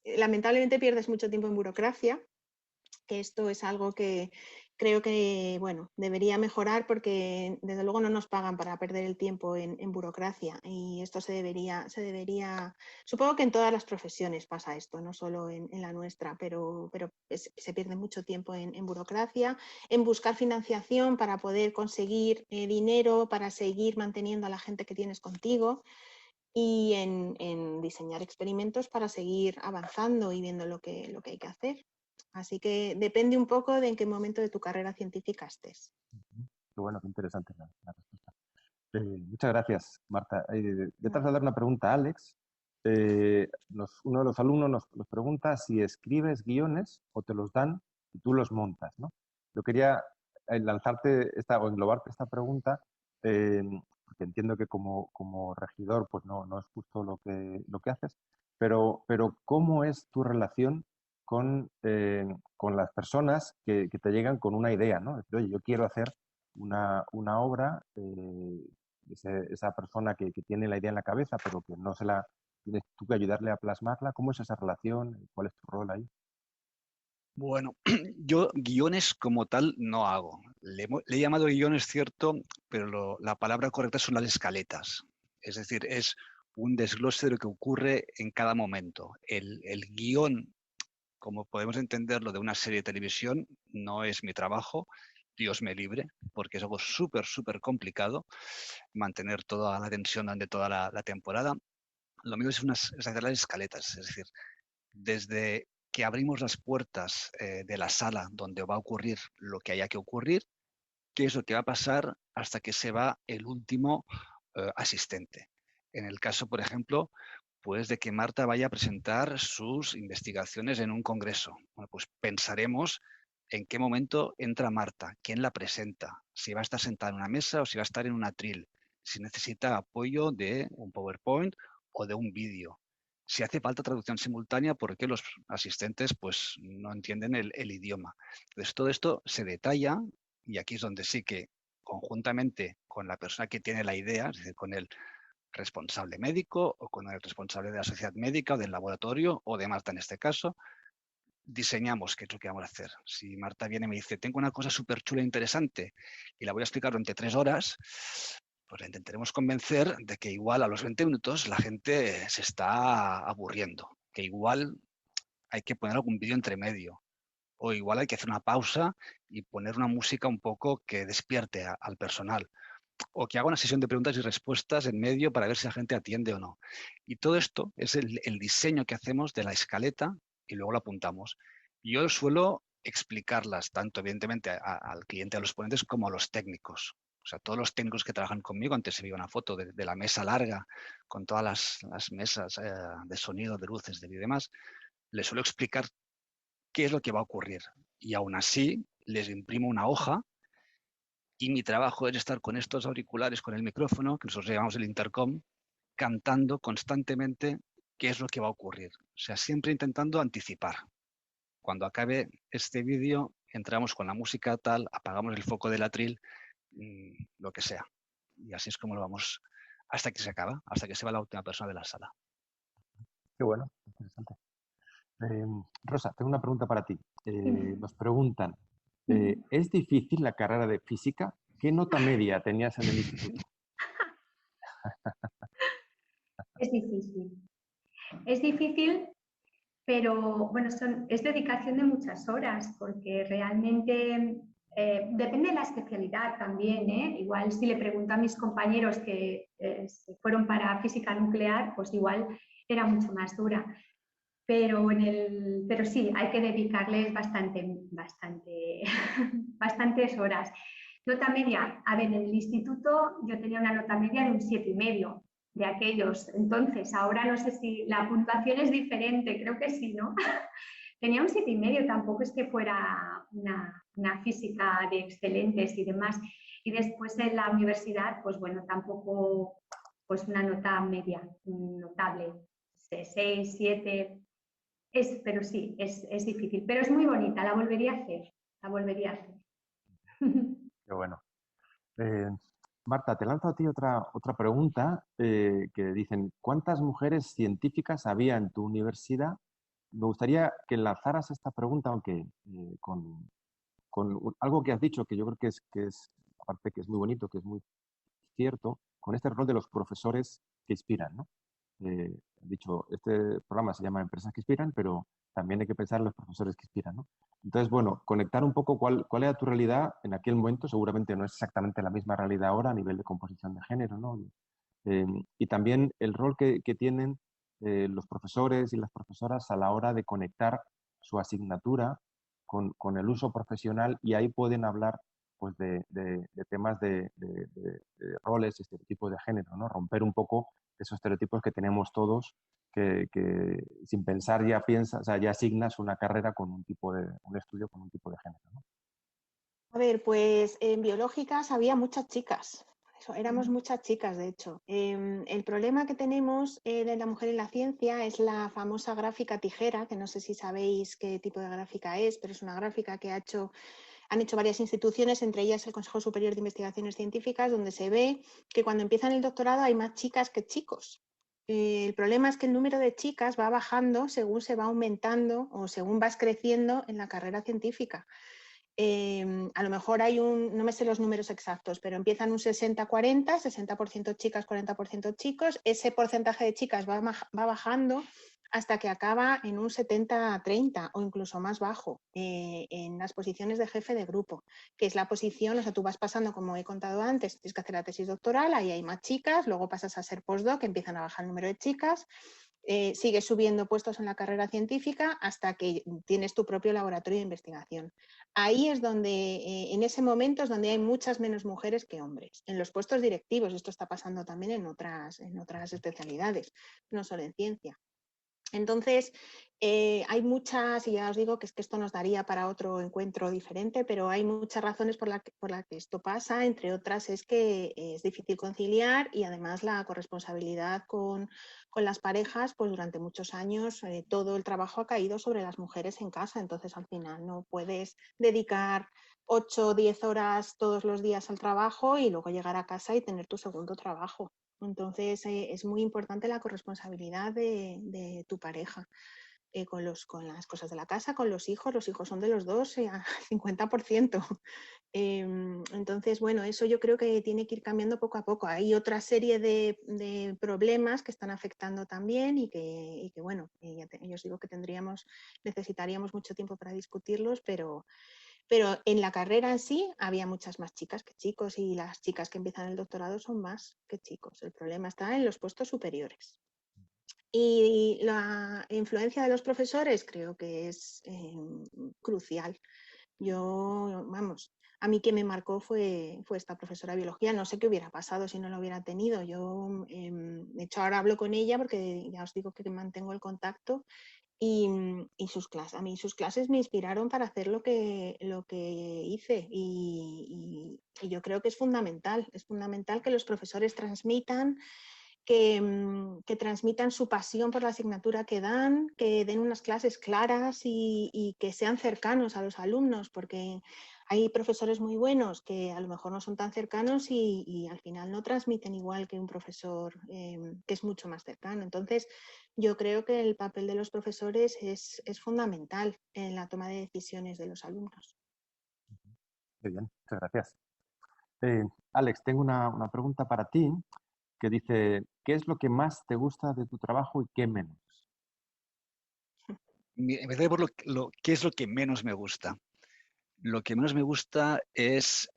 Lamentablemente pierdes mucho tiempo en burocracia, que esto es algo que creo que debería mejorar, porque desde luego no nos pagan para perder el tiempo en burocracia, y esto se debería, supongo que en todas las profesiones pasa esto, no solo en la nuestra, pero se pierde mucho tiempo en burocracia, en buscar financiación para poder conseguir dinero para seguir manteniendo a la gente que tienes contigo, y en diseñar experimentos para seguir avanzando y viendo lo que hay que hacer. Así que depende un poco de en qué momento de tu carrera científica estés. Qué bueno, qué interesante la respuesta. Muchas gracias, Marta. De trasladar una pregunta a Alex. Uno de los alumnos nos pregunta si escribes guiones o te los dan y tú los montas, ¿no? Yo quería lanzarte o englobarte esta pregunta, porque entiendo que como regidor pues no es justo lo que haces, pero ¿cómo es tu relación con las personas que te llegan con una idea, ¿no? Decir, oye, yo quiero hacer una obra, esa persona que tiene la idea en la cabeza, pero que no se la tienes tú que ayudarle a plasmarla. ¿Cómo es esa relación? ¿Cuál es tu rol ahí? Bueno, yo guiones como tal no hago. Le he llamado guiones, cierto, pero la palabra correcta son las escaletas. Es decir, es un desglose de lo que ocurre en cada momento. El guión, como podemos entenderlo, de una serie de televisión, no es mi trabajo. Dios me libre, porque es algo súper complicado mantener toda la tensión durante toda la temporada. Lo mío es hacer las escaletas, es decir, desde que abrimos las puertas de la sala donde va a ocurrir lo que haya que ocurrir, qué es lo que va a pasar hasta que se va el último asistente. En el caso, por ejemplo, pues de que Marta vaya a presentar sus investigaciones en un congreso. Bueno, pues pensaremos en qué momento entra Marta, quién la presenta, si va a estar sentada en una mesa o si va a estar en un atril, si necesita apoyo de un PowerPoint o de un vídeo, si hace falta traducción simultánea porque los asistentes pues no entienden el idioma. Entonces todo esto se detalla, y aquí es donde sí que conjuntamente con la persona que tiene la idea, es decir, con el responsable médico o con el responsable de la sociedad médica o del laboratorio o de Marta en este caso, diseñamos qué es lo que vamos a hacer. Si Marta viene y me dice, tengo una cosa súper chula e interesante y la voy a explicar durante 3 horas, pues la intentaremos convencer de que igual a los 20 minutos la gente se está aburriendo, que igual hay que poner algún vídeo entre medio, o igual hay que hacer una pausa y poner una música un poco que despierte al personal. o que haga una sesión de preguntas y respuestas en medio para ver si la gente atiende o no. Y todo esto es el diseño que hacemos de la escaleta y luego lo apuntamos. Yo suelo explicarlas tanto, evidentemente, al cliente, a los ponentes, como a los técnicos. O sea, todos los técnicos que trabajan conmigo, antes se veía una foto de la mesa larga con todas las mesas de sonido, de luces, de vídeo y demás, les suelo explicar qué es lo que va a ocurrir. Y aún así, les imprimo una hoja y mi trabajo es estar con estos auriculares, con el micrófono, que nosotros llamamos el intercom, cantando constantemente qué es lo que va a ocurrir. O sea, siempre intentando anticipar. Cuando acabe este vídeo, entramos con la música tal, apagamos el foco del atril, lo que sea. Y así es como lo vamos hasta que se acaba, hasta que se va la última persona de la sala. Qué bueno, interesante. Rosa, tengo una pregunta para ti. Nos preguntan, ¿es difícil la carrera de física? ¿Qué nota media tenías en el instituto? Es difícil. Es difícil, pero bueno, es dedicación de muchas horas, porque realmente depende de la especialidad también, ¿eh? Igual si le pregunto a mis compañeros que se fueron para física nuclear, pues igual era mucho más dura. Pero sí, hay que dedicarles bastantes horas. Nota media, a ver, en el instituto yo tenía una nota media de un 7,5 de aquellos. Entonces, ahora no sé si la puntuación es diferente, creo que sí, ¿no? Tenía un 7,5, tampoco es que fuera una física de excelentes y demás. Y después en la universidad, pues bueno, tampoco pues una nota media, notable, 6, 7, pero sí, es difícil, pero es muy bonita, la volvería a hacer, la volvería a hacer. Qué bueno. Marta, te lanzo a ti otra pregunta que dicen, ¿cuántas mujeres científicas había en tu universidad? Me gustaría que lanzaras esta pregunta, aunque con algo que has dicho, que yo creo que es, aparte que es muy bonito, que es muy cierto, con este rol de los profesores que inspiran, ¿no? He dicho, este programa se llama Empresas que Inspiran, pero también hay que pensar en los profesores que inspiran, ¿no? Entonces, bueno, conectar un poco cuál era tu realidad en aquel momento, seguramente no es exactamente la misma realidad ahora a nivel de composición de género, ¿no? Y también el rol que tienen los profesores y las profesoras a la hora de conectar su asignatura con el uso profesional y ahí pueden hablar pues, de temas de roles y estereotipos de género, ¿no? Romper un poco esos estereotipos que tenemos todos, que sin pensar ya piensas, o sea, ya asignas una carrera con un estudio con un tipo de género, ¿no? A ver, pues en biológicas había muchas chicas. Éramos muchas chicas, de hecho. El problema que tenemos de la mujer en la ciencia es la famosa gráfica tijera, que no sé si sabéis qué tipo de gráfica es, pero es una gráfica que han hecho varias instituciones, entre ellas el Consejo Superior de Investigaciones Científicas, donde se ve que cuando empiezan el doctorado hay más chicas que chicos. El problema es que el número de chicas va bajando según se va aumentando o según vas creciendo en la carrera científica. A lo mejor hay no me sé los números exactos, pero empiezan un 60-40, 60% chicas, 40% chicos. Ese porcentaje de chicas va bajando hasta que acaba en un 70-30 o incluso más bajo en las posiciones de jefe de grupo, que es la posición, o sea, tú vas pasando, como he contado antes, tienes que hacer la tesis doctoral, ahí hay más chicas, luego pasas a ser postdoc, empiezan a bajar el número de chicas, sigues subiendo puestos en la carrera científica hasta que tienes tu propio laboratorio de investigación. Ahí es donde, en ese momento es donde hay muchas menos mujeres que hombres. En los puestos directivos, esto está pasando también en otras especialidades, no solo en ciencia. Entonces, hay muchas, y ya os digo que es que esto nos daría para otro encuentro diferente, pero hay muchas razones por las que esto pasa, entre otras es que es difícil conciliar y además la corresponsabilidad con las parejas, pues durante muchos años todo el trabajo ha caído sobre las mujeres en casa, entonces al final no puedes dedicar 8 o 10 horas todos los días al trabajo y luego llegar a casa y tener tu segundo trabajo. Entonces, es muy importante la corresponsabilidad de tu pareja con las cosas de la casa, con los hijos son de los dos, 50%. Entonces, bueno, eso yo creo que tiene que ir cambiando poco a poco. Hay otra serie de problemas que están afectando también y que bueno, yo os digo que necesitaríamos mucho tiempo para discutirlos, pero Pero en la carrera en sí había muchas más chicas que chicos y las chicas que empiezan el doctorado son más que chicos. El problema está en los puestos superiores. Y la influencia de los profesores creo que es crucial. Yo, vamos, a mí que me marcó fue esta profesora de biología. No sé qué hubiera pasado si no lo hubiera tenido. Yo, de hecho, ahora hablo con ella porque ya os digo que mantengo el contacto y a mí sus clases me inspiraron para hacer lo que hice y yo creo que es fundamental que los profesores transmitan, que transmitan su pasión por la asignatura que dan, que den unas clases claras y que sean cercanos a los alumnos, porque hay profesores muy buenos que a lo mejor no son tan cercanos y al final no transmiten igual que un profesor que es mucho más cercano. Entonces, yo creo que el papel de los profesores es fundamental en la toma de decisiones de los alumnos. Muy bien, muchas gracias. Alex, tengo una pregunta para ti que dice, ¿qué es lo que más te gusta de tu trabajo y qué menos? Empezaré por qué es lo que menos me gusta. Lo que menos me gusta es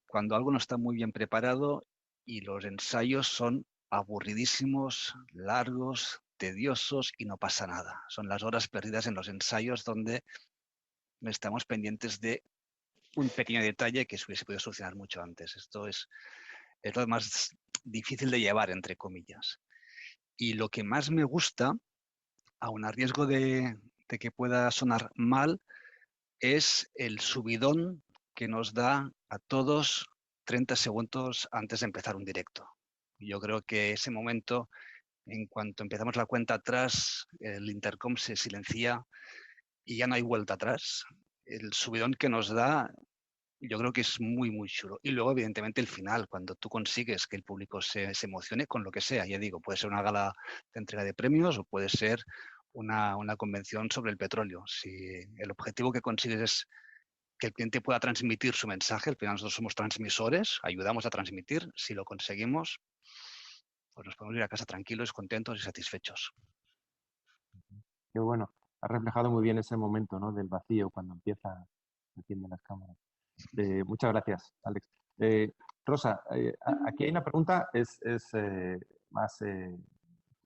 cuando algo no está muy bien preparado y los ensayos son aburridísimos, largos, tediosos y no pasa nada. Son las horas perdidas en los ensayos donde estamos pendientes de un pequeño detalle que se hubiese podido solucionar mucho antes. Esto es lo más difícil de llevar, entre comillas. Y lo que más me gusta, aun a riesgo de que pueda sonar mal, es el subidón que nos da a todos 30 segundos antes de empezar un directo. Yo creo que ese momento, en cuanto empezamos la cuenta atrás, el intercom se silencia y ya no hay vuelta atrás. El subidón que nos da, yo creo que es muy, muy chulo. Y luego, evidentemente, el final, cuando tú consigues que el público se emocione con lo que sea. Ya digo, puede ser una gala de entrega de premios o puede ser una convención sobre el petróleo. Si el objetivo que consigues es que el cliente pueda transmitir su mensaje, al final nosotros somos transmisores, ayudamos a transmitir. Si lo conseguimos, pues nos podemos ir a casa tranquilos, contentos y satisfechos. Qué bueno. Ha reflejado muy bien ese momento, ¿no?, del vacío cuando se encienden las cámaras. Muchas gracias, Alex. Rosa, aquí hay una pregunta más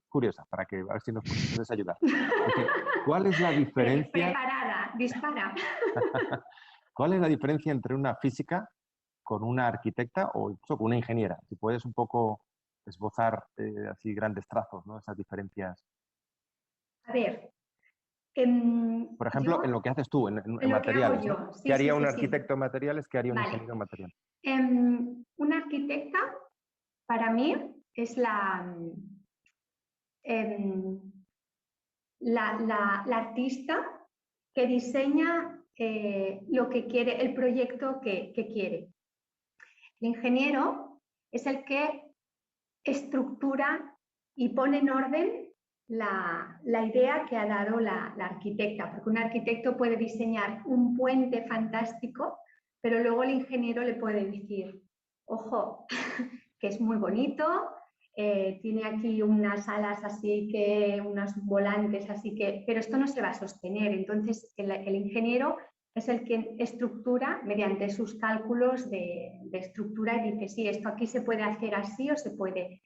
curiosa, para que a ver si nos puedes ayudar. Dice, ¿cuál es la diferencia? Preparada, dispara. ¿Cuál es la diferencia entre una física con una arquitecta o incluso con una ingeniera? Si puedes un poco esbozar así grandes trazos, ¿no?, esas diferencias. A ver, Por ejemplo, yo, en lo que haces tú, en en lo que hago materiales, ¿no? yo, ¿Qué sí, sí, haría un sí, sí. arquitecto en materiales? ¿Qué haría un Vale. ingeniero en materiales? Una arquitecta, para mí, es la artista que diseña lo que quiere, el proyecto que quiere. El ingeniero es el que estructura y pone en orden la idea que ha dado la arquitecta, porque un arquitecto puede diseñar un puente fantástico, pero luego el ingeniero le puede decir, ojo, que es muy bonito, tiene aquí unas alas así que, unos volantes así que, pero esto no se va a sostener. Entonces el ingeniero es el que estructura mediante sus cálculos de estructura y dice, sí, esto aquí se puede hacer así o se puede.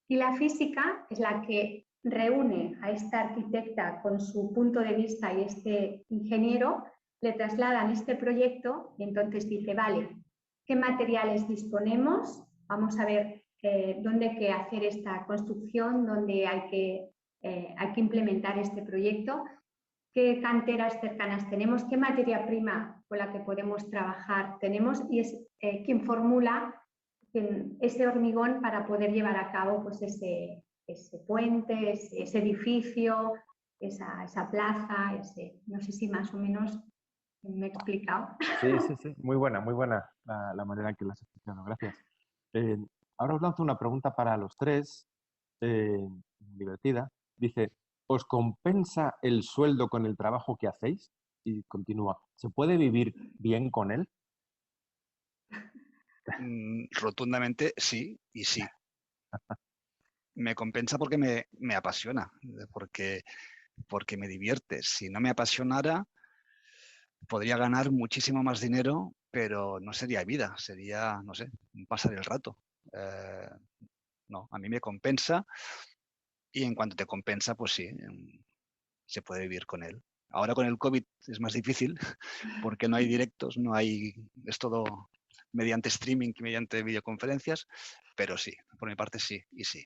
Y la física es la que reúne a esta arquitecta con su punto de vista y este ingeniero, le trasladan este proyecto y entonces dice, vale, ¿qué materiales disponemos? Vamos a ver dónde hay que hacer esta construcción, dónde hay que implementar este proyecto, qué canteras cercanas tenemos, qué materia prima con la que podemos trabajar tenemos y es quien formula ese hormigón para poder llevar a cabo pues, ese puente, ese edificio, esa plaza, no sé si más o menos me he explicado. Sí, sí, sí. Muy buena la manera en que lo has explicado. Gracias. Ahora os lanzo una pregunta para los tres, divertida. Dice, ¿os compensa el sueldo con el trabajo que hacéis? Y continúa, ¿se puede vivir bien con él? Rotundamente sí y sí. Me compensa porque me apasiona, porque me divierte. Si no me apasionara, podría ganar muchísimo más dinero, pero no sería vida, sería, no sé, pasar el rato. No, a mí me compensa y en cuanto te compensa, pues sí, se puede vivir con él. Ahora con el COVID es más difícil porque no hay directos, es todo mediante streaming, mediante videoconferencias, pero sí, por mi parte sí y sí.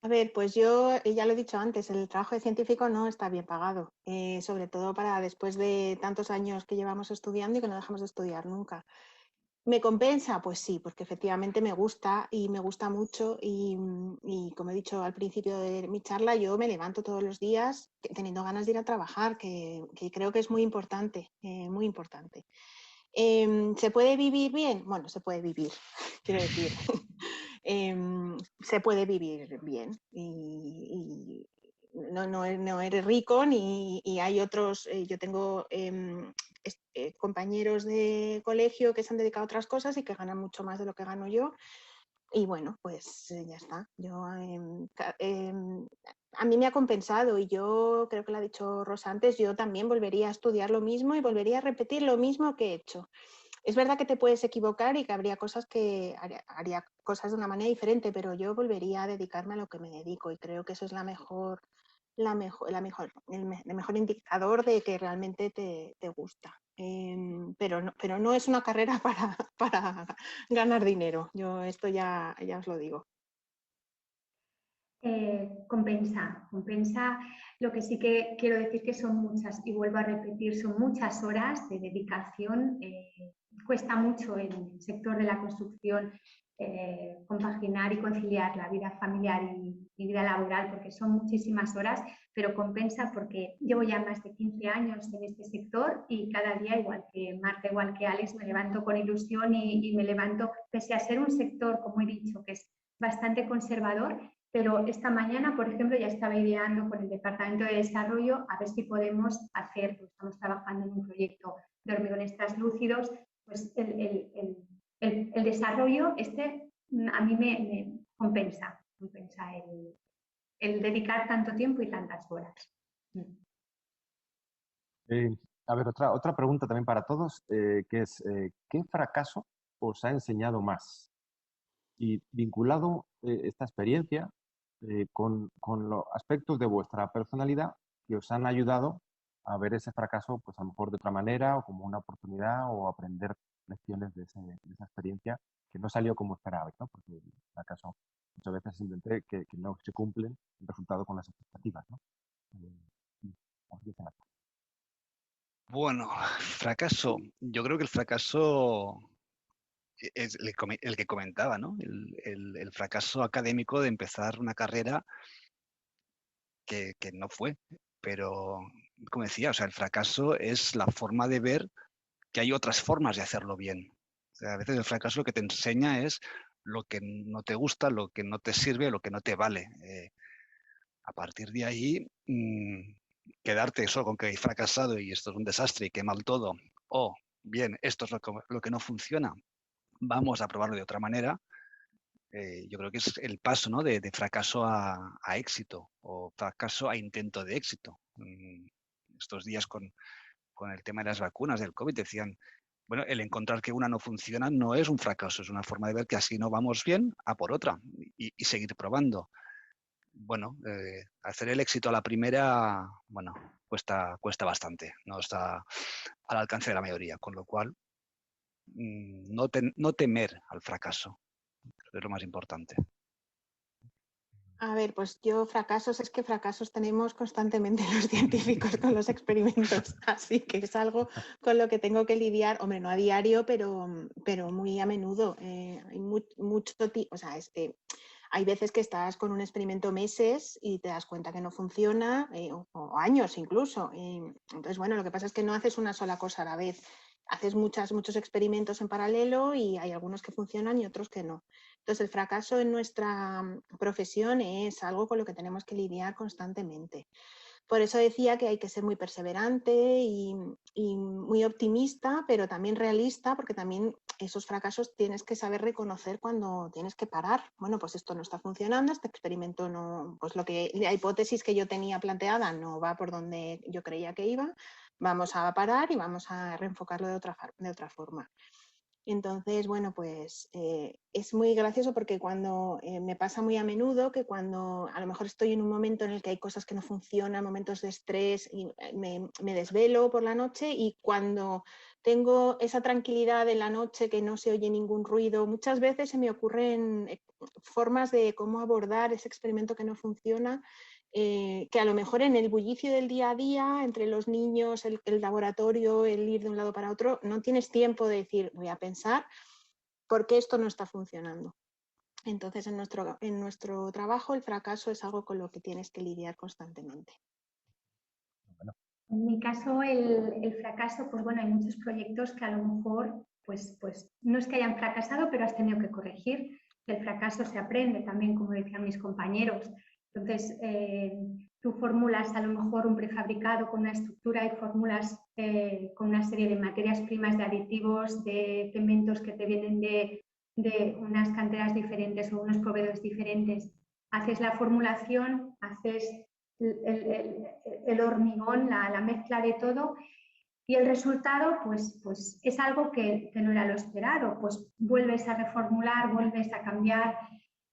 A ver, pues yo ya lo he dicho antes, el trabajo de científico no está bien pagado, sobre todo para después de tantos años que llevamos estudiando y que no dejamos de estudiar nunca. ¿Me compensa? Pues sí, porque efectivamente me gusta y me gusta mucho y como he dicho al principio de mi charla, yo me levanto todos los días teniendo ganas de ir a trabajar, que creo que es muy importante, muy importante. ¿Se puede vivir bien? Bueno, se puede vivir, quiero decir. Se puede vivir bien y no eres rico y hay otros, yo tengo compañeros de colegio que se han dedicado a otras cosas y que ganan mucho más de lo que gano yo. Y bueno, pues ya está. A mí me ha compensado y yo creo que lo ha dicho Rosa antes, yo también volvería a estudiar lo mismo y volvería a repetir lo mismo que he hecho. Es verdad que te puedes equivocar y que habría cosas que haría cosas de una manera diferente, pero yo volvería a dedicarme a lo que me dedico y creo que eso es el mejor indicador de que realmente te gusta. Pero no es una carrera para ganar dinero. Yo esto ya os lo digo. Compensa. Lo que sí que quiero decir que son muchas, y vuelvo a repetir, son muchas horas de dedicación. Cuesta mucho en el sector de la construcción compaginar y conciliar la vida familiar y vida laboral, porque son muchísimas horas, pero compensa porque llevo ya más de 15 años en este sector y cada día, igual que Marta, igual que Alex, me levanto con ilusión y me levanto, pese a ser un sector, como he dicho, que es bastante conservador, pero esta mañana, por ejemplo, ya estaba ideando con el Departamento de Desarrollo a ver si podemos hacer, pues estamos trabajando en un proyecto de hormigones translúcidos, pues el desarrollo a mí me compensa el dedicar tanto tiempo y tantas horas. A ver, otra pregunta también para todos, que es, ¿qué fracaso os ha enseñado más? Y vinculado esta experiencia con los aspectos de vuestra personalidad que os han ayudado a ver ese fracaso, pues a lo mejor de otra manera o como una oportunidad o aprender lecciones de esa experiencia que no salió como esperabais, ¿no? Porque el fracaso muchas veces simplemente que no se cumplen el resultado con las expectativas, ¿no? Bueno, fracaso. Yo creo que el fracaso es el que comentaba, ¿no? El fracaso académico de empezar una carrera que no fue. Pero, como decía, o sea, el fracaso es la forma de ver que hay otras formas de hacerlo bien. O sea, a veces el fracaso lo que te enseña es lo que no te gusta, lo que no te sirve, lo que no te vale. A partir de ahí, quedarte solo con que he fracasado y esto es un desastre y qué mal todo, o bien, esto es lo que no funciona, vamos a probarlo de otra manera. Yo creo que es el paso, ¿no? de fracaso a éxito o fracaso a intento de éxito. Estos días con el tema de las vacunas del COVID decían, bueno, el encontrar que una no funciona no es un fracaso, es una forma de ver que así no vamos bien, a por otra y seguir probando. Bueno, hacer el éxito a la primera, bueno, cuesta bastante, no está al alcance de la mayoría, con lo cual no temer al fracaso, es lo más importante. A ver, pues es que fracasos tenemos constantemente los científicos con los experimentos, así que es algo con lo que tengo que lidiar, hombre, no a diario, pero muy a menudo. Hay mucho tipo, o sea, hay veces que estás con un experimento meses y te das cuenta que no funciona, o años incluso. Entonces, bueno, lo que pasa es que no haces una sola cosa a la vez. Haces muchos experimentos en paralelo y hay algunos que funcionan y otros que no. Entonces, el fracaso en nuestra profesión es algo con lo que tenemos que lidiar constantemente. Por eso decía que hay que ser muy perseverante y muy optimista, pero también realista, porque también esos fracasos tienes que saber reconocer cuando tienes que parar. Bueno, pues esto no está funcionando, este experimento no, pues la hipótesis que yo tenía planteada no va por donde yo creía que iba, vamos a parar y vamos a reenfocarlo de otra forma. Entonces, bueno, pues es muy gracioso porque cuando me pasa muy a menudo que cuando a lo mejor estoy en un momento en el que hay cosas que no funcionan, momentos de estrés, y me desvelo por la noche, y cuando tengo esa tranquilidad en la noche que no se oye ningún ruido, muchas veces se me ocurren formas de cómo abordar ese experimento que no funciona, que a lo mejor en el bullicio del día a día, entre los niños, el laboratorio, el ir de un lado para otro, no tienes tiempo de decir, voy a pensar por qué esto no está funcionando. Entonces, en nuestro trabajo, el fracaso es algo con lo que tienes que lidiar constantemente. En mi caso, el fracaso, pues bueno, hay muchos proyectos que a lo mejor, pues no es que hayan fracasado, pero has tenido que corregir. Del fracaso se aprende también, como decían mis compañeros. Entonces, tú formulas a lo mejor un prefabricado con una estructura y formulas con una serie de materias primas, de aditivos, de cementos que te vienen de unas canteras diferentes o unos proveedores diferentes. Haces la formulación, haces el hormigón, la mezcla de todo, y el resultado pues es algo que no era lo esperado, pues vuelves a reformular, vuelves a cambiar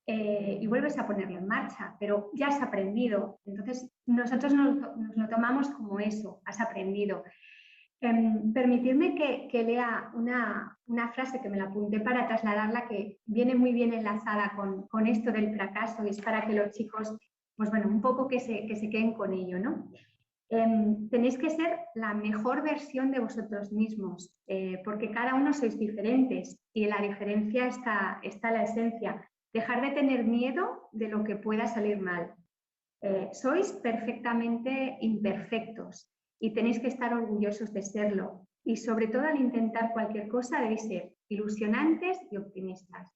y vuelves a ponerlo en marcha, pero ya has aprendido. Entonces nosotros nos lo tomamos como eso, has aprendido. Permitirme que lea una frase que me la apunté para trasladarla, que viene muy bien enlazada con esto del fracaso, y es para que los chicos, pues bueno, un poco que se queden con ello, ¿no? Tenéis que ser la mejor versión de vosotros mismos, porque cada uno sois diferentes y en la diferencia está la esencia. Dejar de tener miedo de lo que pueda salir mal. Sois perfectamente imperfectos y tenéis que estar orgullosos de serlo. Y sobre todo, al intentar cualquier cosa debéis ser ilusionantes y optimistas.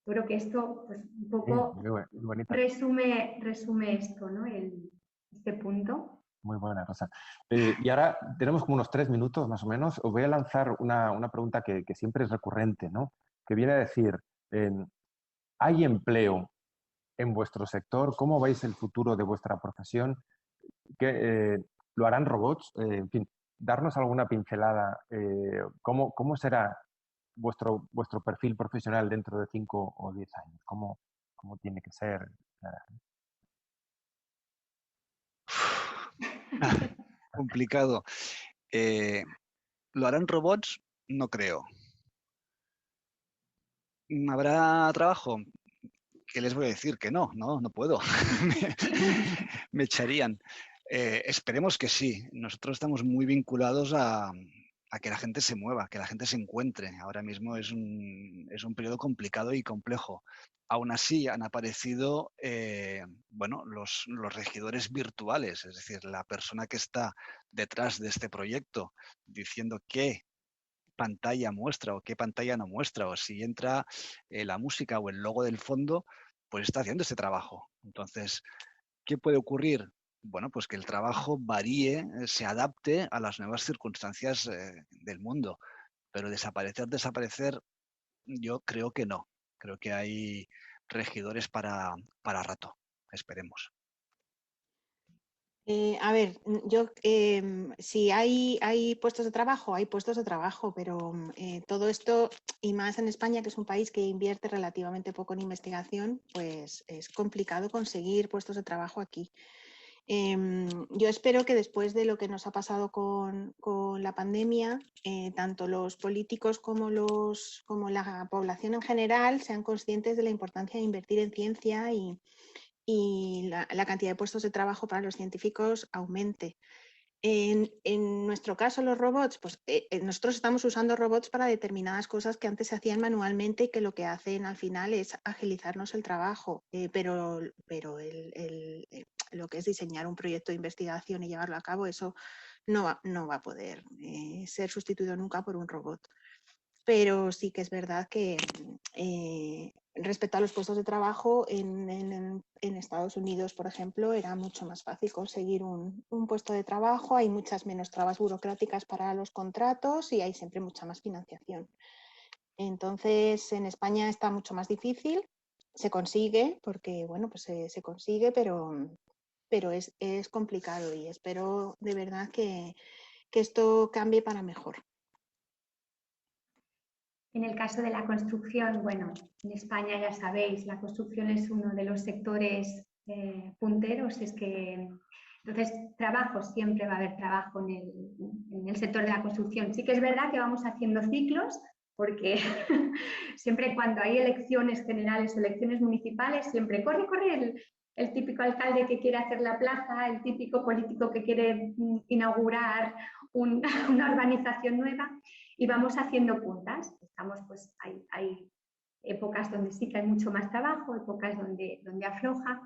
Yo creo que esto, pues, un poco muy resume esto, ¿no? Este punto. Muy buena, Rosa. Y ahora tenemos como unos 3 minutos más o menos. Os voy a lanzar una pregunta que siempre es recurrente, ¿no? Que viene a decir, ¿hay empleo en vuestro sector? ¿Cómo veis el futuro de vuestra profesión? ¿Lo harán robots? En fin, darnos alguna pincelada. ¿Cómo será vuestro perfil profesional dentro de 5 o 10 años? ¿Cómo tiene que ser? Complicado. ¿Lo harán robots? No creo. ¿Habrá trabajo? ¿Qué les voy a decir? Que no puedo. me echarían. Esperemos que sí. Nosotros estamos muy vinculados a que la gente se mueva, que la gente se encuentre. Ahora mismo es un periodo complicado y complejo. Aún así han aparecido los regidores virtuales, es decir, la persona que está detrás de este proyecto diciendo qué pantalla muestra o qué pantalla no muestra, o si entra la música o el logo del fondo, pues está haciendo ese trabajo. Entonces, ¿qué puede ocurrir? Bueno, pues que el trabajo varíe, se adapte a las nuevas circunstancias del mundo, pero desaparecer, yo creo que no. Creo que hay regidores para rato, esperemos. A ver, si hay puestos de trabajo, hay puestos de trabajo, pero todo esto, y más en España, que es un país que invierte relativamente poco en investigación, pues es complicado conseguir puestos de trabajo aquí. Yo espero que después de lo que nos ha pasado con la pandemia, tanto los políticos como la población en general sean conscientes de la importancia de invertir en ciencia y la cantidad de puestos de trabajo para los científicos aumente. En nuestro caso, los robots, pues nosotros estamos usando robots para determinadas cosas que antes se hacían manualmente y que lo que hacen al final es agilizarnos el trabajo, pero lo que es diseñar un proyecto de investigación y llevarlo a cabo, eso no va a poder ser sustituido nunca por un robot. Pero sí que es verdad que respecto a los puestos de trabajo en Estados Unidos, por ejemplo, era mucho más fácil conseguir un puesto de trabajo, hay muchas menos trabas burocráticas para los contratos y hay siempre mucha más financiación. Entonces, en España está mucho más difícil, se consigue, porque bueno, pues se consigue, pero es complicado, y espero de verdad que que esto cambie para mejor. En el caso de la construcción, bueno, en España ya sabéis, la construcción es uno de los sectores punteros, entonces trabajo, siempre va a haber trabajo en el sector de la construcción. Sí que es verdad que vamos haciendo ciclos, porque siempre cuando hay elecciones generales o elecciones municipales, siempre corre el típico alcalde que quiere hacer la plaza, el típico político que quiere inaugurar una urbanización nueva, y vamos haciendo puntas. Pues, hay épocas donde sí que hay mucho más trabajo, épocas donde afloja,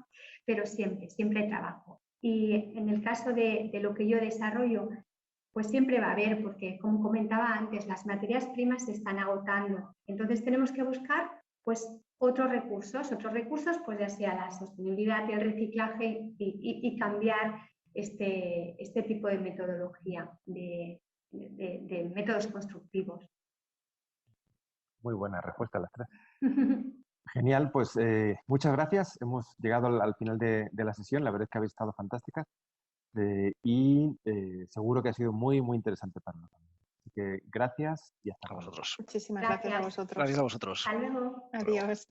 pero siempre hay trabajo. Y en el caso de lo que yo desarrollo, pues siempre va a haber, porque como comentaba antes, las materias primas se están agotando. Entonces tenemos que buscar pues otros recursos pues ya sea la sostenibilidad y el reciclaje y cambiar este tipo de metodología, de métodos constructivos. Muy buena respuesta a las tres. Genial, pues muchas gracias. Hemos llegado al final de la sesión. La verdad es que habéis estado fantásticas y seguro que ha sido muy, muy interesante para nosotros. Así que gracias y hasta luego. Vosotros. Muchísimas gracias a vosotros. Gracias a vosotros. Hasta luego. Adiós.